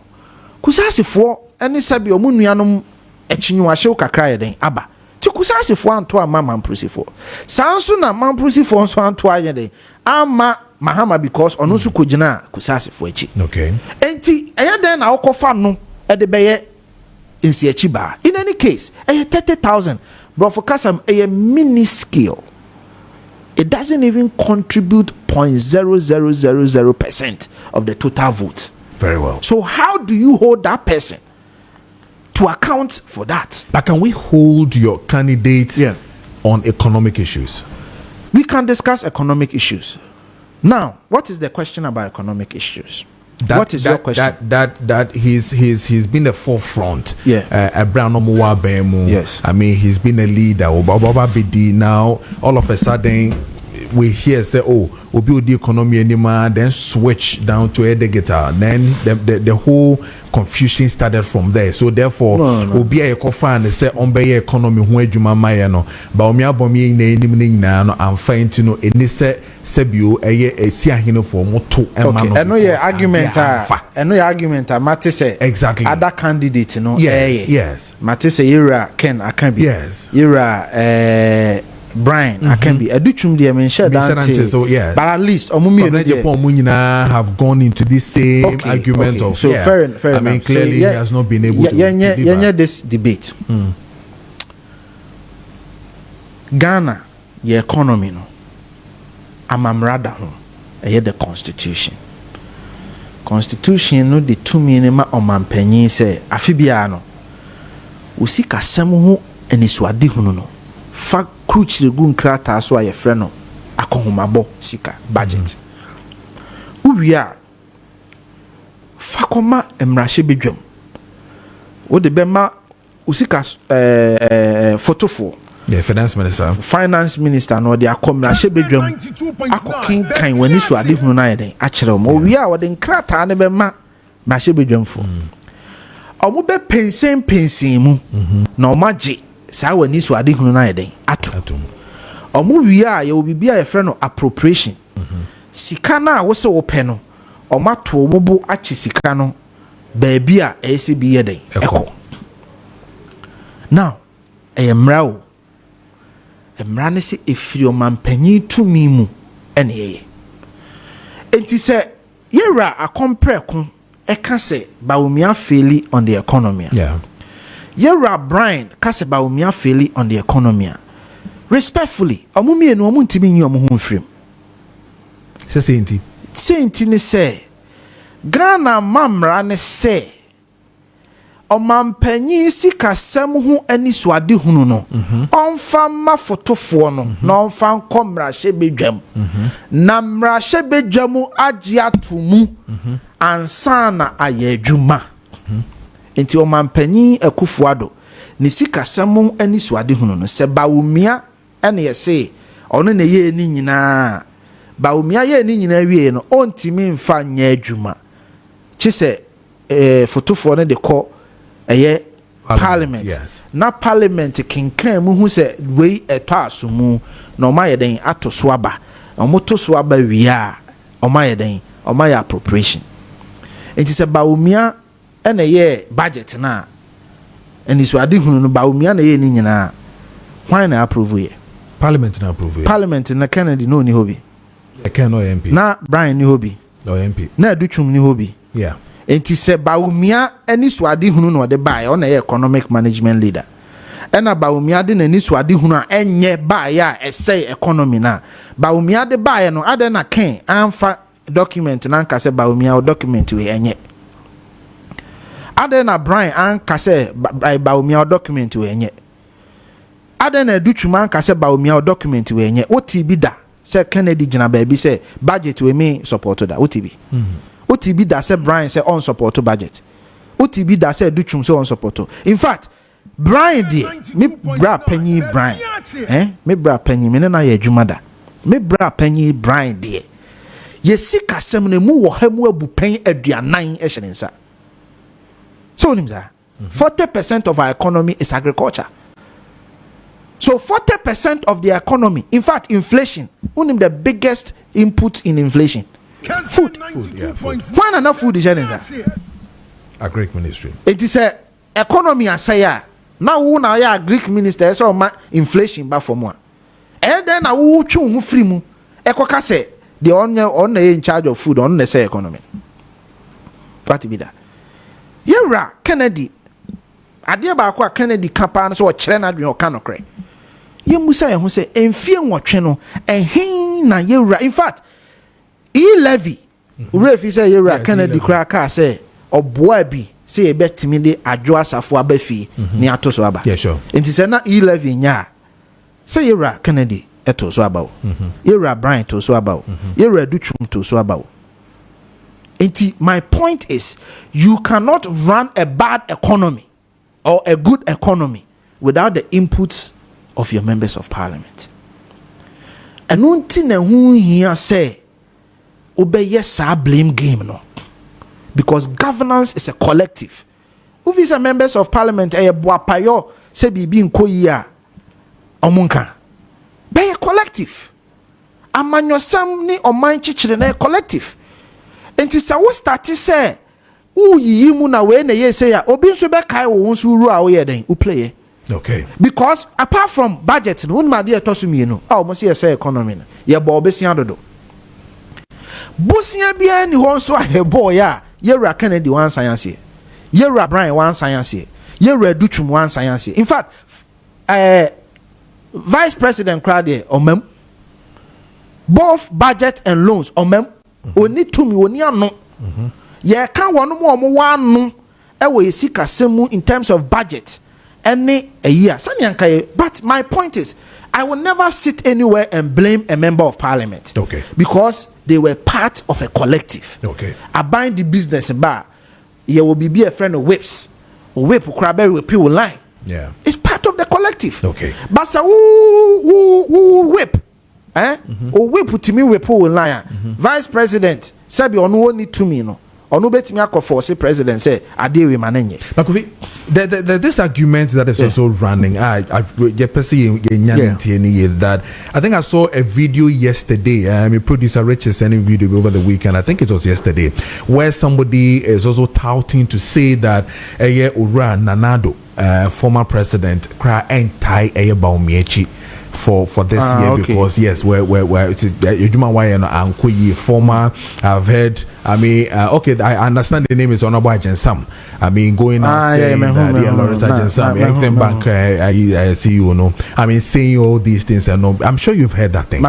Kusasi fo ene sabi omunuanom echinyuahye kakra den aba. Ti Kusasi fo anto ama Mamprusi fo. Sanso na Mamprusi fo nso anto aye den ama Mahama because ono su kojina Kusasi fo echi. Okay. Enti eye den na okofa no e de beye insi echi ba. In any case, 30,000. But for Kasam, a minuscule. It doesn't even contribute 0.0000% of the total vote. Very well. So how do you hold that person to account for that? But can we hold your candidate on economic issues? We can discuss economic issues. Now, what is the question about economic issues? What is your question? That he's been the forefront. Yeah. Yes. I mean, he's been a leader. Now, all of a sudden, we hear say, oh, we'll build the economy anymore. Then switch down to a guitar. Then the whole confusion started from there. So therefore, we'll be a cofa and say on by economy who juma mayano. Bawumia bomi na no I'm fine to know any se sebio a siahino for moto. Okay, I know your argument. I know your argument. Mate say exactly other candidate, no. Yes. Mate say Ira Ken I can be. Yes. Ira Brian, I can be. I do chum the mention that. So yeah, but at least Agyapong have gone into this same argument of so fair enough. I mean, clearly he has not been able to. Yeah, this debate. Ghana, your economy no. Amamrada ho. The constitution. Constitution no the 2 minima omampanyin say afibia no. Usika semu ho eniswade hunu no. Fa kruchire gun krata so aye frɛ no akohomabo sika budget uwia fa koma emrahye bedwam wo de bema usika photofo finance minister no de akomrahye bedwam akokin kan wani so ade hunu na yeden akyerɛ mo uwia wo de krata ne bema mrahye bedwam fo omo be pensen mu na omagye sa wani so ade hunu na yeden ato omu wiya ya obibia ye frɛ no appropriation sika na wo se wo pɛ no omato mo bu achi sika no baabi a ɛse bi yeden ɛkɔ now emra ne se efiri omampanyi tumi mu ɛne yeye enti sɛ yɛra akompreko ɛka sɛ Bawumia faili on the economy Yera Brian kase Bawumia faili on the economy. Respectfully, omumie no omuntimi nyi omo ho mfrim. Senti ne se Ghana mamra ne se omampanyi sika sem ho aniswade hunu no. Onfa mafotofo no na onfa nkomra hye bedwam. Na mra hye bedwam agye atomu ansa na aye adwuma. Enti omampanyi akufuado ni sika samu ani suade hunu no se Bawumia ene yese ono ne ye ni nyina Bawumia ye ni nyina wie no ontimi mfa nya adwuma chi se fotofo ne de kɔ eye parliament na parliament kinkan mu hu se wei eto asomu na omaye den atoso aba omotoso aba wie a omaye den omaye appropriation enti se Bawumia ene ye budget na eni so ade hunu no Bawumia na ye ni nyina why na approve ye parliament na approve parliament na Kennedy no ni hobi no MP na Brian ni hobi no MP na Adutwum ni hobi enti se Bawumia eni so ade hunu no de buy o na ye economic management leader ena Bawumia de na eni so ade hunu a enye buy a essay economy na Bawumia de buy no ade na ken amfa document na nka se Bawumia o document we enye Ade na Brian anka se Bawumia document we enye. Ade na Adutwum anka se Bawumia document we enye. Oti bi da se Kennedy gina baabi se budget we me support da. Oti bi. Oti bi da se Brian se on support budget. Utibi da said do chum so on support. In fact, Brian de me bra penny Brian. Me bra penny me na ye jumada. Me bra penny Brian de. Ye sika asem ne mu wo ha mu abu pen aduanan ehyenensa. So nimza 40% of our economy is agriculture. So 40% of the economy, in fact, inflation, one of the biggest input in inflation. Food. One enough food is a Greek ministry. It is a economy I say now one a Greek minister so inflation ba for more. And then I will chew who free mu. Ekoka say the on in charge of food on the say economy. What be that? Yera Kennedy. Adia ba kwa Kennedy campaign so chere na dwen o kanokre. Ye musa ye ho say enfie nwotwe no ehin na yera. In fact, levy refi say yera Kennedy kra ka say oboa bi say e betimi de adwo asafo abafi ni atoso aba. Yeah, sure. Enti say na levy nya say yera Kennedy eto so aba. Yera Brian to so aba. Yera Duchum to so aba. Enti my point is you cannot run a bad economy or a good economy without the inputs of your members of parliament. And unti na hu here say obey sa blame game no, because governance is a collective. Who is a members of parliament e boapayo say bibi nko yi a omunka be a collective. Amanyosam ni oman chichire na collective. Enti sa wo start say yi mu na we na ye say ya obi nso be kai wo nso ru a wo ye den u play. Okay. Because apart from budget no ma dey to so mienu a mo say economy na ye bo obesia dodo bosia bia ni ho nso a boy ya ye ra Kennedy wan science ye ra Brian wan science ye ra Duchum wan science. In fact vice president crowd omem both budget and loans omem oni to me oni ano ye kan wonu mo wanu e we sika semu in terms of budget any a year. But my point is, I will never sit anywhere and blame a member of parliament. Okay. Because they were part of a collective. Okay. I bind the business bar. You will be a friend of whips. Whip crabberry with people line. Yeah. It's part of the collective. Okay. But so who whip. Or whip to me with people line. Vice President said you only need to me no. Onu betimi akofo president say adewe manenye. But this argument that is also running, that I think I saw a video yesterday. Producer Rich is sending video over the weekend. I think it was yesterday, where somebody is also touting to say that Ura Nanado, former president, cry and tie Bawumia for this year, okay. Because yes, where it is former. I've heard. I mean, okay, I understand the name is Honorable Agyapong. I mean, going out saying that Lawrence Agyapong, Kessben Bank CEO, no. I mean, saying all these things, and no, I'm sure you've heard that thing.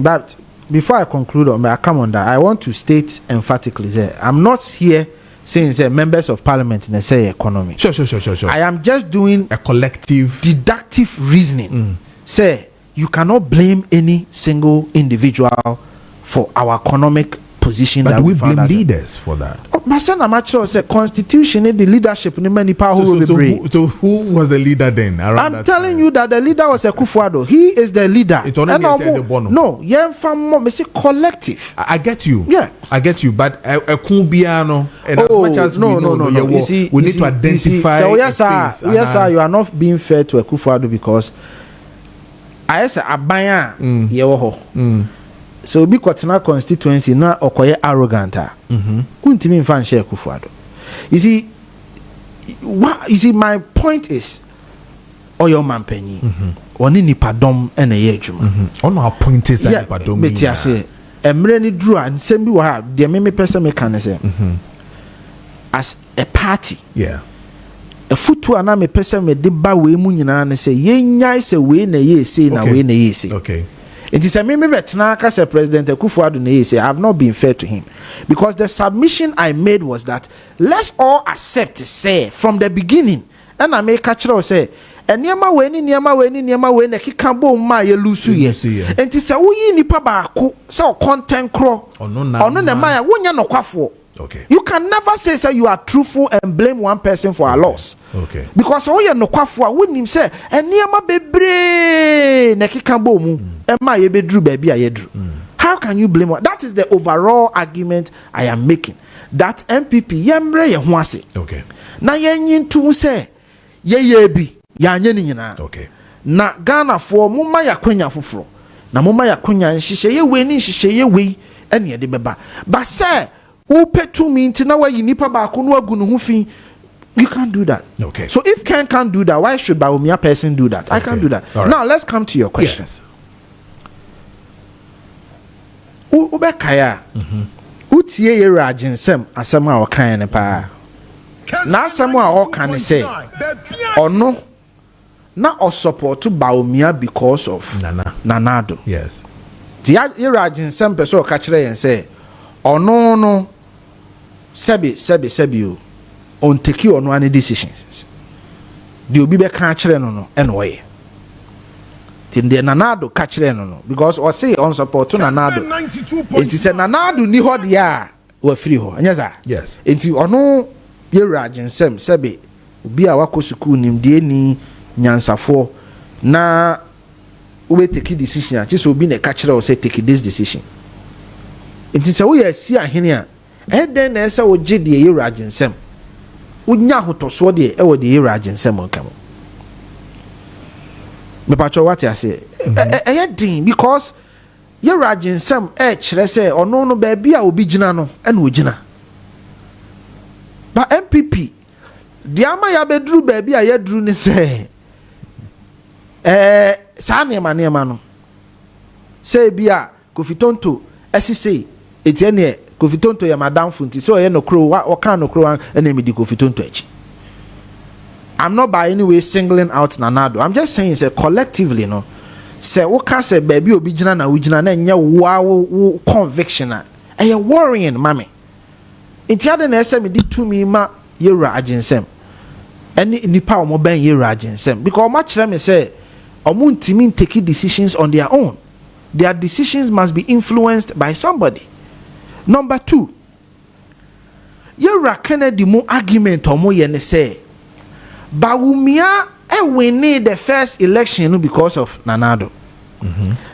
But before I conclude on, I come on that. I want to state emphatically that I'm not here saying that members of parliament in a say economy. Sure. I am just doing a collective deductive reasoning. Say you cannot blame any single individual for our economic position. But we blame leaders for that. My son, I'm actually say constitution, the leadership, many power. So who was the leader then? I'm telling you that the leader was Akufo-Addo. He is the leader. It's only the bono. No, yeah, from say collective. I get you. Yeah, I get you. But a kumbiano, and as much as no. We need to identify. So yes, sir. You are not being fair to Akufo-Addo because I say abaya yewo. So be kwatena constituency na okoye arrogant. Untimi mfa share Akufo-Addo. You see my point is oyo mampanyi. Oni nipadom ene ye adwuma. Ono appointed say nipadom. Metia say emre ni dru an sem bi wa ha de me person me kan say. As a party. Yeah. A futu ana me person me de ba we mu nyina ne say yenya say we na ye say na we na ye say. Okay. It is a me betna ka say President Akufo-Addo na ye say I have not been fair to him because the submission I made was that let's all accept say from the beginning and I make catch say eniema we na kika bo ma ye lusu ye enti say wo yi nipa ba ko say content kro ono na ma ya wonya no kwafo Okay. You can never say you are truthful and blame one person for a loss. Okay. Because all you no kwafo wouldn't him say and niema bebre nekika bomu ema ye bedru baby ayedru. How can you blame one? That is the overall argument I am making. That NPP yemre ye ho ase. Okay. Na yenyin tu say ye bi ya anye ni nyina. Okay. Na Ghana for mumma yakwanya foforo. Na mumma yakwanya nhihye ye we ni nhihye ye we ene ye de beba. But say who pay to me into now you nipa baako no agu no ho fi. You can't do that. Okay. So if Ken can't do that, why should Bawumia person do that? I can't do that. Right. Now let's come to your question. Yes. Ubekaya. Utie ye rajinsem asem a wakan ne pa. Na asem a wakan say ono na o support Bawumia because of Nanado. Yes. Ti ye rajinsem person o ka kire yen say ono no sebi o on take you on one decisions. The obi be ka kire no and way. Tin de Nanado ka kire no because or say on support to Nanado. It is a Nanado ni ho dia wa free ho. Anya za? Yes. Enti ono ye rajinsem sebi obi a wako school nim de ni nyansafo na we take decision. Just obi na ka kire o say take this decision. It is a way I see a henia. And then as I would jid the Irajin sem. Would Yahu to sword the ever the Irajin sem will come. Me patcho what I say. Because Irajin sem let's say or no baby I will be Jinano and Wujina. But NPP the ama ya bedru baby I drew ni say Sani Maniamano say bia Kofitonto SCC etienne Kofitonto ya madam funti so ye no crow what kind no crow enemy di Kofitonto echi. I'm not by any way singling out Nanado. I'm just saying say collectively no say what can say baby obi gina na ugina na nya wow conviction e worrying mame. Enti ade na ese me di tumi ma yera aginsem. Any nipa o mo ben yera aginsem because ma kire me say omo ntimi take decisions on their own. Their decisions must be influenced by somebody. Number 2, Yera Kennedy mo argument or mo yene say Bawumia winning the first election because of Nanado.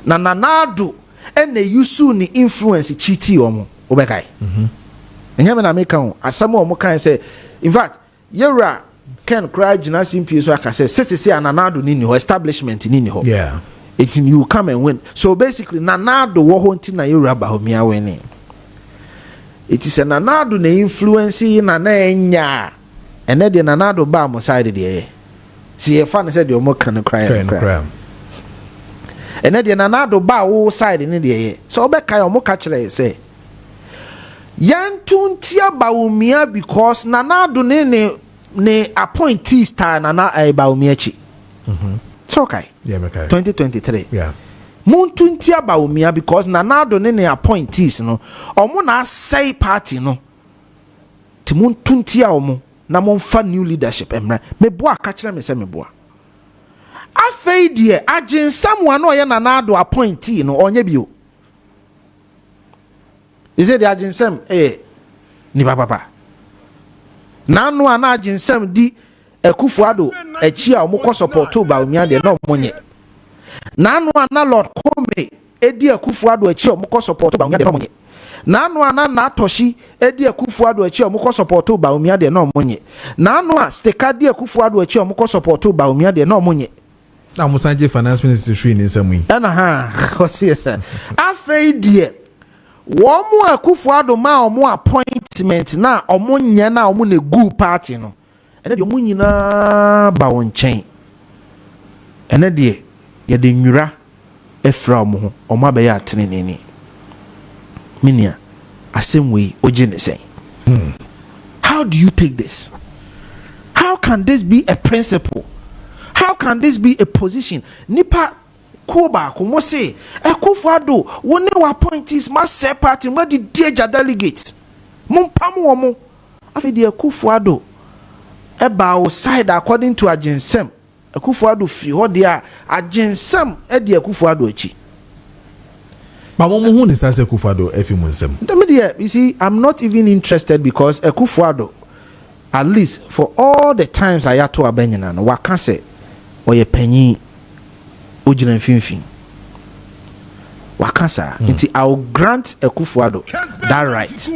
Na Nanado and the yusu ni influence chiti omo obekai. Enyame na make am asamo omo kan say in fact Yera Ken cry jina simpi so aka say say Nanado ni ho establishment ni ho. Yeah. It you come and win. So basically, Nanado wo honti na Yera Bawumia winning. It is a Nanado na influence na enya. And then the Nanado ba mo side there. See, a fan said you more can cry. And then the Nanado ba wo side in there. So Obeka yo mo catch say. Yan tuntia Bawumia because Nanado ne appointee star Nana Bawumia chi. It's okay. Yeah, okay. 2023. Yeah. Muntuntia Bawumia because Nanado ne appointees no. Omo na say party no. Ti muntuntia omo na monfa new leadership emra. Me boa ka kire me se me boa. Afei die agin someone no ye Nanado appointee no onye bio. Is it the agin sem ni papa. Nanu ana agin sem di Ekufuado echi a omukọ support Bawumia de no monye. Nanu ana Lord Kome edi Ekufuado echi omukọ support Bawumia de no monye. Nanu ana na Atoshi edi Ekufuado echi omukọ support Bawumia de no monye. Nanu a Stekadi Ekufuado echi omukọ support Bawumia de no monye. Na Musanje finance minister shwi ni samwi. Ana ha, kosi esa. Afei die wo mu Ekufuado ma omo appointment na omo nya na omo ne gu party no. Ene de omo nyina ba won chen. Ene de ye de nwura efra omo ho omo abeya ateneneni. Minia asem oje ne sen. How do you take this? How can this be a principle? How can this be a position? Nipa Kuba kumo say Ekufuado wone wa appointees must say party ma di deja delegates. Mumpam wo mo. Afi de Ekufuado eba side according to aginsem. Ekufuado free ho dia aginsem e de Ekufuado achi. But who is Akufo-Addo if you see, I'm not even interested because Akufo-Addo, at least for all the times I had to Abenyana, no waka say or ye penny ojina finfin. Waka sa. I'll grant Akufo-Addo that right.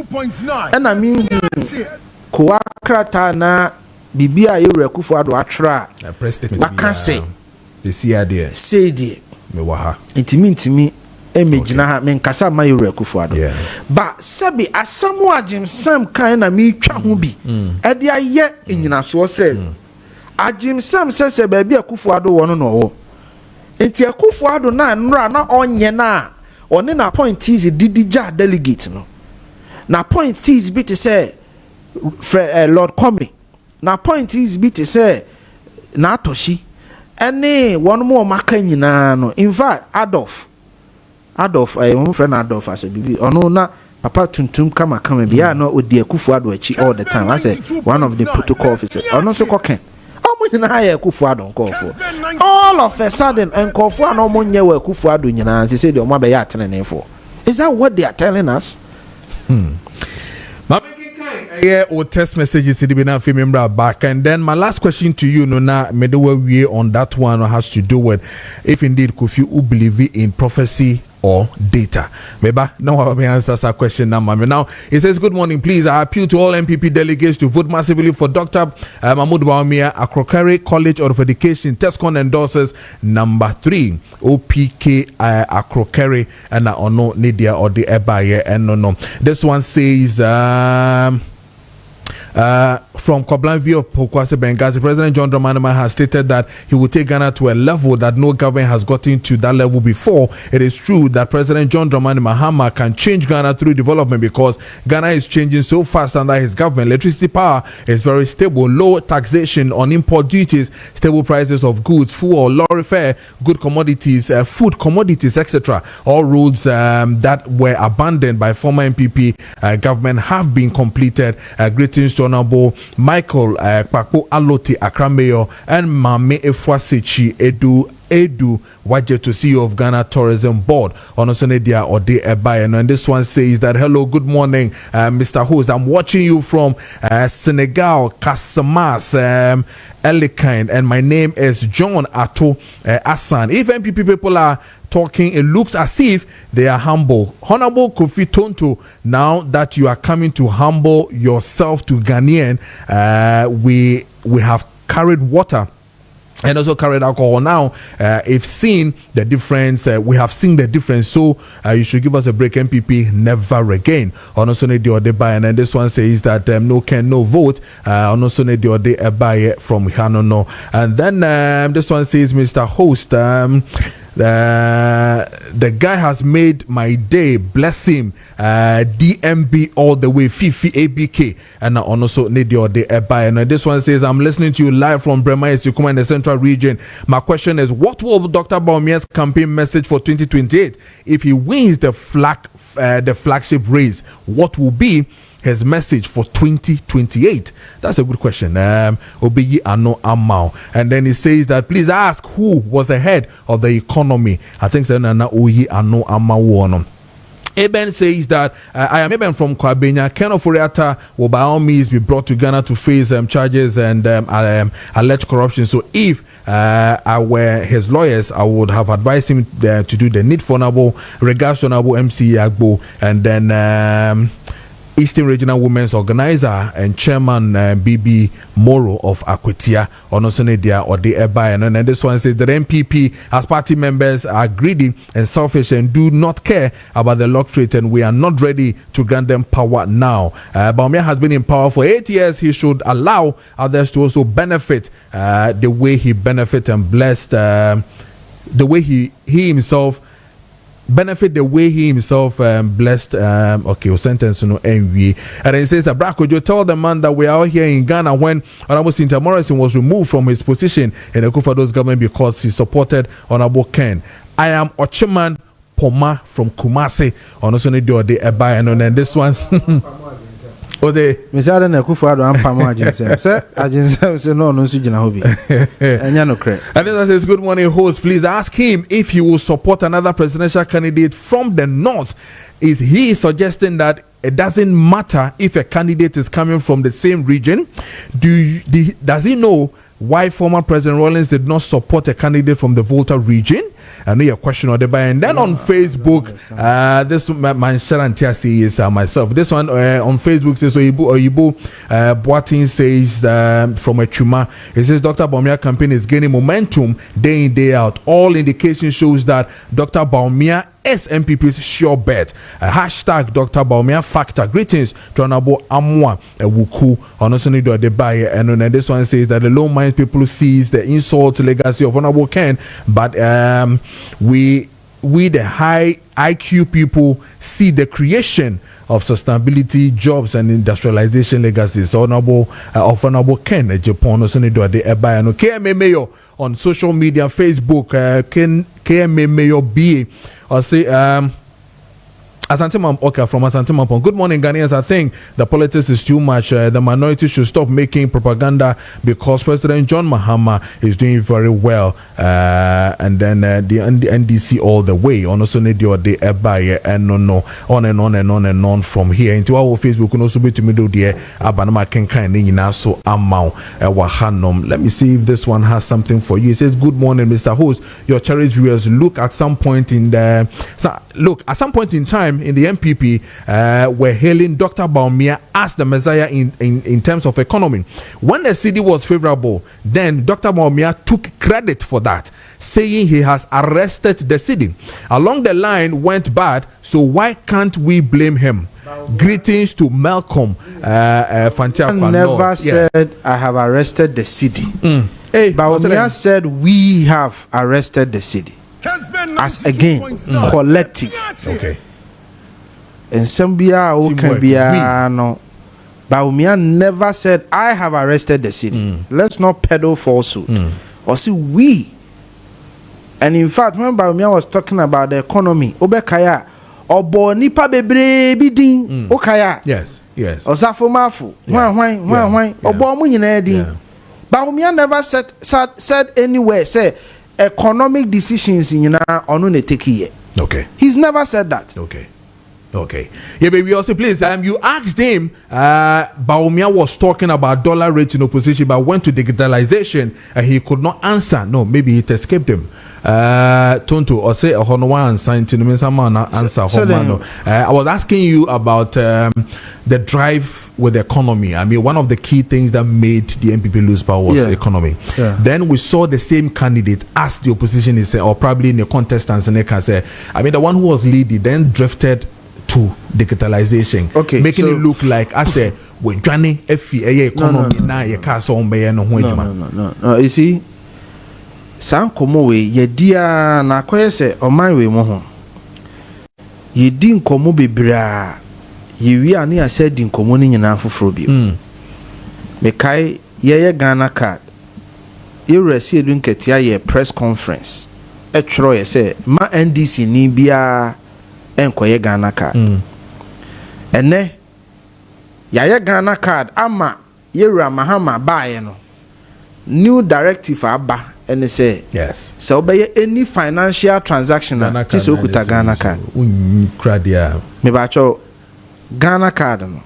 And I mean Koakrata na Bibia Yuri Akufo-Addo atra. Waka say the see idea. Say dear. Me waha. It mean to me image na men kasa ma Yuri Akufo-Addo. But sabi asamu ajim sam kind na me twa ho bi. E dia ye enyina so say. Ajim sam say baby Akufo-Addo wono no wo. Enti Akufo-Addo na nra na onye na one na point is didija delegate no. Na point is be to say Lord Comey. Na point is be to say na Toshi. Any one more maka nyina no. In fact, Adolf, my friend Adolf as a baby. Ono na papa tuntum kama biya no odi Akufo-Addo achi all the time. I say one of the protocol officers. Ono so koken. Omo nyina Akufo-Addo nkofo. All of a sudden nkofo no mo nye Akufo-Addo nyina say the omo be ya atenenefo. Is that what they are telling us? Yeah, or text messages to the member back, and then my last question to you, Nona, we on that one has to do with if indeed Kofi who believe in prophecy or data. Maybe now I will answer that question now. It says, good morning, please. I appeal to all NPP delegates to vote massively for Dr. Mahamudu Bawumia. Akrokari College of Education TESCON endorses number 3 OPK Akrokari and ono Nidia or the Ebaye and no. This one says from Koblan View of Pokwase Benghazi, President John Dramani Mahama has stated that he will take Ghana to a level that no government has gotten to that level before. It is true that President John Dramani Mahama can change Ghana through development because Ghana is changing so fast under his government. Electricity power is very stable, low taxation on import duties, stable prices of goods, fuel, lorry fare, good commodities, food commodities, etc. All roads that were abandoned by former NPP government have been completed. Greetings to Honorable Michael Kpakpo Alote Akrameyo and Mame Efwasechi Edu Wajeto, CEO of Ghana Tourism Board on Osonedia Ode Ebaye. And this one says that hello, good morning, Mr. Host. I'm watching you from Senegal, Casamas, Elikine, and my name is John Ato Asan. If NPP people are talking, it looks as if they are humble. Honorable Kofi Tonto, now that you are coming to humble yourself to Ghanaian, we have carried water and also carried alcohol. Now, if seen the difference, we have seen the difference. So you should give us a break, NPP. Never again. Onosone Diode Ebaye, and then this one says that no can no vote. Onosone Diode Ebaye from Hanono, and then this one says, Mr. Host, the guy has made my day, bless him. DMB all the way, Fifi ABK, and also Nidio de Ebaye. And this one says, I'm listening to you live from Brema Esikuma in the Central Region. My question is, what will Dr. Bawumia's campaign message for 2028 if he wins the flagship race? What will be his message for 2028? That's a good question. Obeyi Ano Amao. And then he says that please ask who was ahead of the economy. I think Senana Oyi Ano Amao. Eben says that I am Eben from Kwabenya. Ken Oforiatta will by all means be brought to Ghana to face charges and alleged corruption. So if I were his lawyers, I would have advised him to do the needful. Regards to Honorable MC Agbo, and then Eastern Regional Women's Organizer and Chairman BB Moro of Akwetia Onosonedia or the Ebaye. And then this one says that NPP as party members are greedy and selfish and do not care about the electorate, and we are not ready to grant them power now. Bawumia has been in power for 8 years. He should allow others to also benefit the way he benefit and blessed the way he himself benefit the way he himself blessed. Okay, sentence no envy. And then he says that Brakojo told the man that we are out here in Ghana when Honorable Cynthia Morrison was removed from his position in the Akufo-Addo's government because he supported Honorable Ken. I am Ochiman Poma from Kumasi on Osone Diode Ebaye, and then this one Ode. Mr. Aden Akufo-Addo ampa mo agency. Sir, agency say no no sugina hobi. Enya no cre. And then says, good morning, host. Please ask him if he will support another presidential candidate from the north. Is he suggesting that it doesn't matter if a candidate is coming from the same region? Does he know why former President Rawlings did not support a candidate from the Volta region? I know your question on the buy. And then on Facebook, this man Sharantiasi is myself. This one on Facebook says Oyibo Boatin says from a Chuma. It says Dr. Bawumia campaign is gaining momentum day in, day out. All indication shows that Dr. Bawumia is NPP's sure bet. Hashtag Dr. Bawumia factor. Greetings to Honorable Amwa Wuku. Honestly, do the buy. And then this one says that the low minds people sees the insult legacy of Honorable Ken, but we the high IQ people see the creation of sustainability, jobs, and industrialization legacies. Honorable Ken Agyapong. Honestly, do the buy. And KMMAyo on social media, Facebook, KMMAyo BA. I'll say, Asante Mampoka from Asante Mampong. Good morning, Ghanaians. I think the politics is too much. The minority should stop making propaganda because President John Mahama is doing very well. And then the NDC all the way. Also, need your day and no, on and on and on and on from here. Into our Facebook, can also be to me do the Abanama Kenkai so amount Wahanom. Let me see if this one has something for you. It says, good morning, Mr. Host. Your cherished viewers, at some point in time in the NPP, were hailing Dr. Bawumia as the Messiah in terms of economy. When the city was favorable, then Dr. Bawumia took credit for that, saying he has arrested the city. Along the line went bad, so why can't we blame him? Greetings to Malcolm Fantia. Never said I have arrested the city. Hey, Bawumia said we have arrested the city. Kessben As again, collective. Okay. And some can be no. Bawumia never said I have arrested the city. Let's not peddle falsehood. Or see we. And in fact, when Bawumia was talking about the economy, Obekaya, Obo nipa bebre bidin, Okaya. Yes. Osafo mafu. Why. Obo mu nyina din. Bawumia never said anywhere say economic decisions in onu ne take here. Okay. He's never said that. Okay. Yeah, baby. Also, please. You asked him. Bawumia was talking about dollar rate in opposition, but went to digitalization, and he could not answer. No, maybe it escaped him. Tonto or say a Honoan sign to answer. I was asking you about the drive with the economy. I mean, one of the key things that made the NPP lose power was economy. Then we saw the same candidate as the opposition is, or probably in the contestants, and they can say, I mean, the one who was leading then drifted to digitalization, making it look like I said we're joining economy now. No. You see, some komo we yedia na koye se oman we mo ho. Yedi nkomo bebra. Yewi ani ase di nkomo ni nyina foforo bi. Me kai ye Ghana card. You receive nketia ye press conference. E twro ye se ma NDC ni bia enkoye Ghana card. Ene ya Ghana card ama yewura Mahama baaye no. New directive aba and say yes. So by any financial transaction this okuta Ghana card. Me bacho Ghana card no.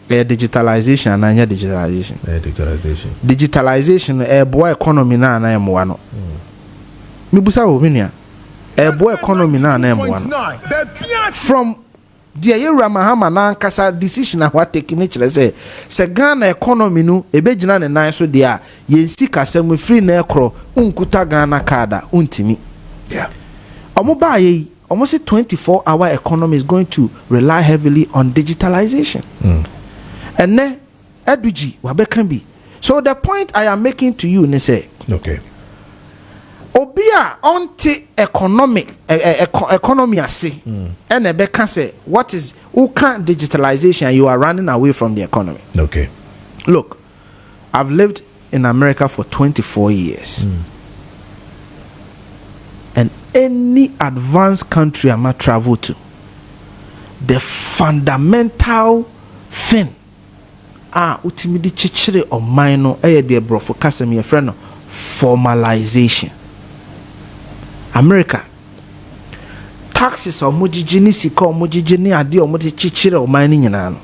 Digitalization and anya digitalization. Digitalization boy economy na emwa no. Me busa wo minia. Boy economy na emwa no. From the year Mahama na kasa decision na what take nature say Ghana economy no ebegyina ne nan so dia yensi kasam free na ekro unkuta Ghana card untimi. Yeah. Omo almost 24-hour economy is going to rely heavily on digitalization. And then eduji wabekan bi. So the point I am making to you ne say Obia onti economy ase and ebeka say what is who can't digitalization, you are running away from the economy. Okay. Look, I've lived in America for 24 years. And any advanced country I might travel to, the fundamental thing utimi di chichire ɔman no ɛyɛ de brofo kasem ye friend no formalization. America taxes omujiji ni sika omujiji ni ade omudi chichire ɔman ni nyina no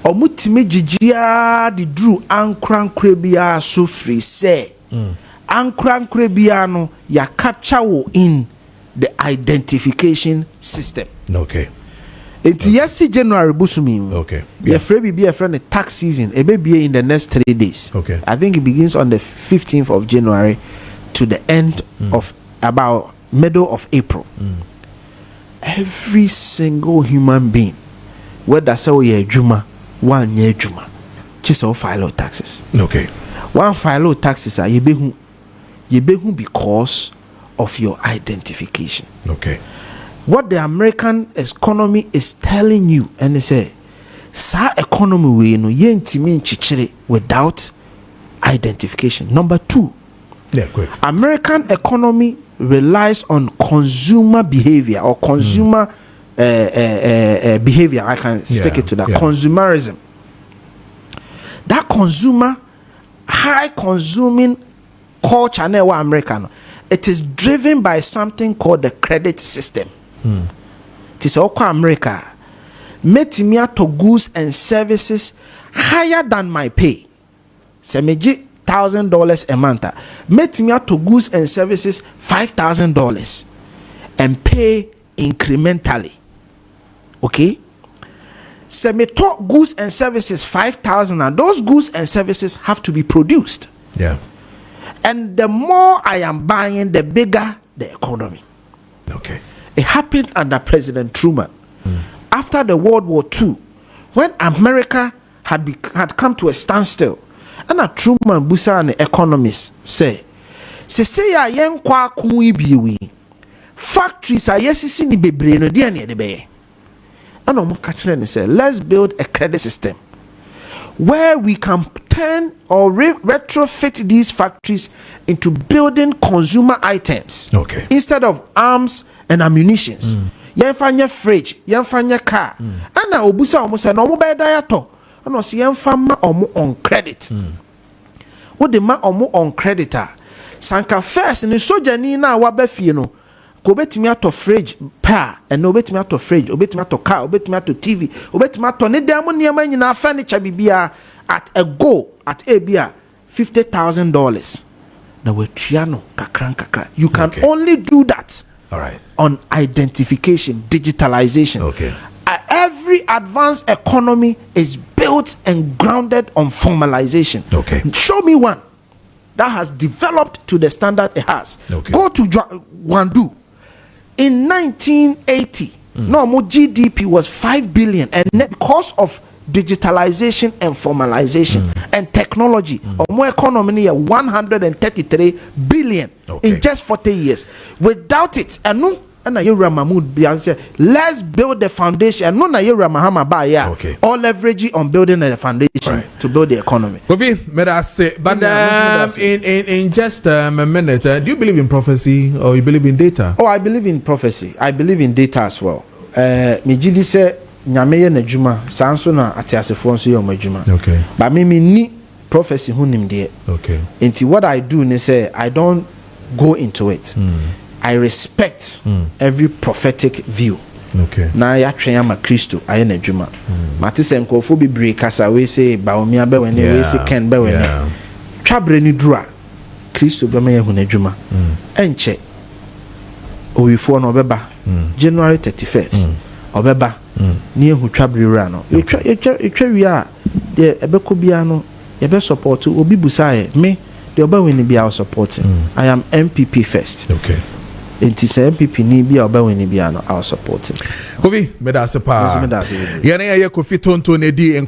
omutimi jijia di dru ankrankre bia so free say ankrankre bia no ya capture wo in the identification system. Okay. It's yes January busumi. Okay. Yeah. Be a friend the tax season. It may be in the next 3 days. Okay. I think it begins on the 15th of January to the end of about middle of April. Every single human being, whether so ye juma, one year juma, just all file taxes. Okay. One file taxes are ye behu because of your identification. Okay. What the American economy is telling you, and they say, sa economy we no yentimi nchichire without identification. Number 2, yeah, quick. American economy relies on consumer behavior or consumer behavior. I can stick it to that. Consumerism. That consumer high consuming culture na American. It is driven by something called the credit system. It is also America. Metimi to goods and services higher than my pay. Semeji $1,000 a month. Metimi to goods and services $5,000 and pay incrementally. Okay? Semeto goods and services 5,000 and those goods and services have to be produced. Yeah. And the more I am buying, the bigger the economy. Okay. It happened under President Truman. After the World War II, when America had come to a standstill, and a Truman busa and the economists say ya yen kwa kui biwi factories are yesisi ni bebre no dia ne de be. And omo ka kire ne say let's build a credit system where we can turn or retrofit these factories into building consumer items. Okay. Instead of arms and ammunitions. Yenfanya fridge, yenfanya car. And na obusa omo say no mo be da yato. And o say yenfama omo on credit. What the ma omo on creditor. Sanka first ni soja ni na wa ba fie no. Ko betimi ato fridge pa and no betimi ato fridge, obetimi ato car, obetimi ato TV, obetimi ato ne dem niam nyina furniture bibia at a go at abia $50,000. Now we triano kakra. You can only do that. All right. On identification, digitalization. Okay. Every advanced economy is built and grounded on formalization. Okay. Show me one that has developed to the standard it has. Okay. Go to Gwandu. In 1980, normal GDP was 5 billion, and because of digitalization and formalization and technology, our economy is 133 billion in just 40 years. Without it, and you Mahamudu Bawumia, let's build the foundation. And no, you Mahamudu Bawumia, all leveraging on building the foundation to build the economy. Kofi, may I say, but in just a minute, do you believe in prophecy or you believe in data? Oh, I believe in prophecy. I believe in data as well. Me jidi say nyameye na juma sanso na atiasefo nso ye omajuma. Okay. But me ni prophecy hu nim de. Okay. Enti what I do ne say I don't go into it. I respect every prophetic view. Okay. Na ya twen ma Kristo aye na juma. Mate se nkofo bibre kasa we say Bawumia be we ne we say Ken be we ne. Twabre ni dura Kristo be ma ye hu na juma. Enche oyifo no beba January 31st obeba ni ehu twabre ra no etwa wi a de ebeko bia no ye be support obi busae me de oba we ni bia support. I am NPP first. Okay. Enti say NPP ni bia oba we ni bia no I support. Kofi, me da se pa. Ye na ye Kofi tonto ne di en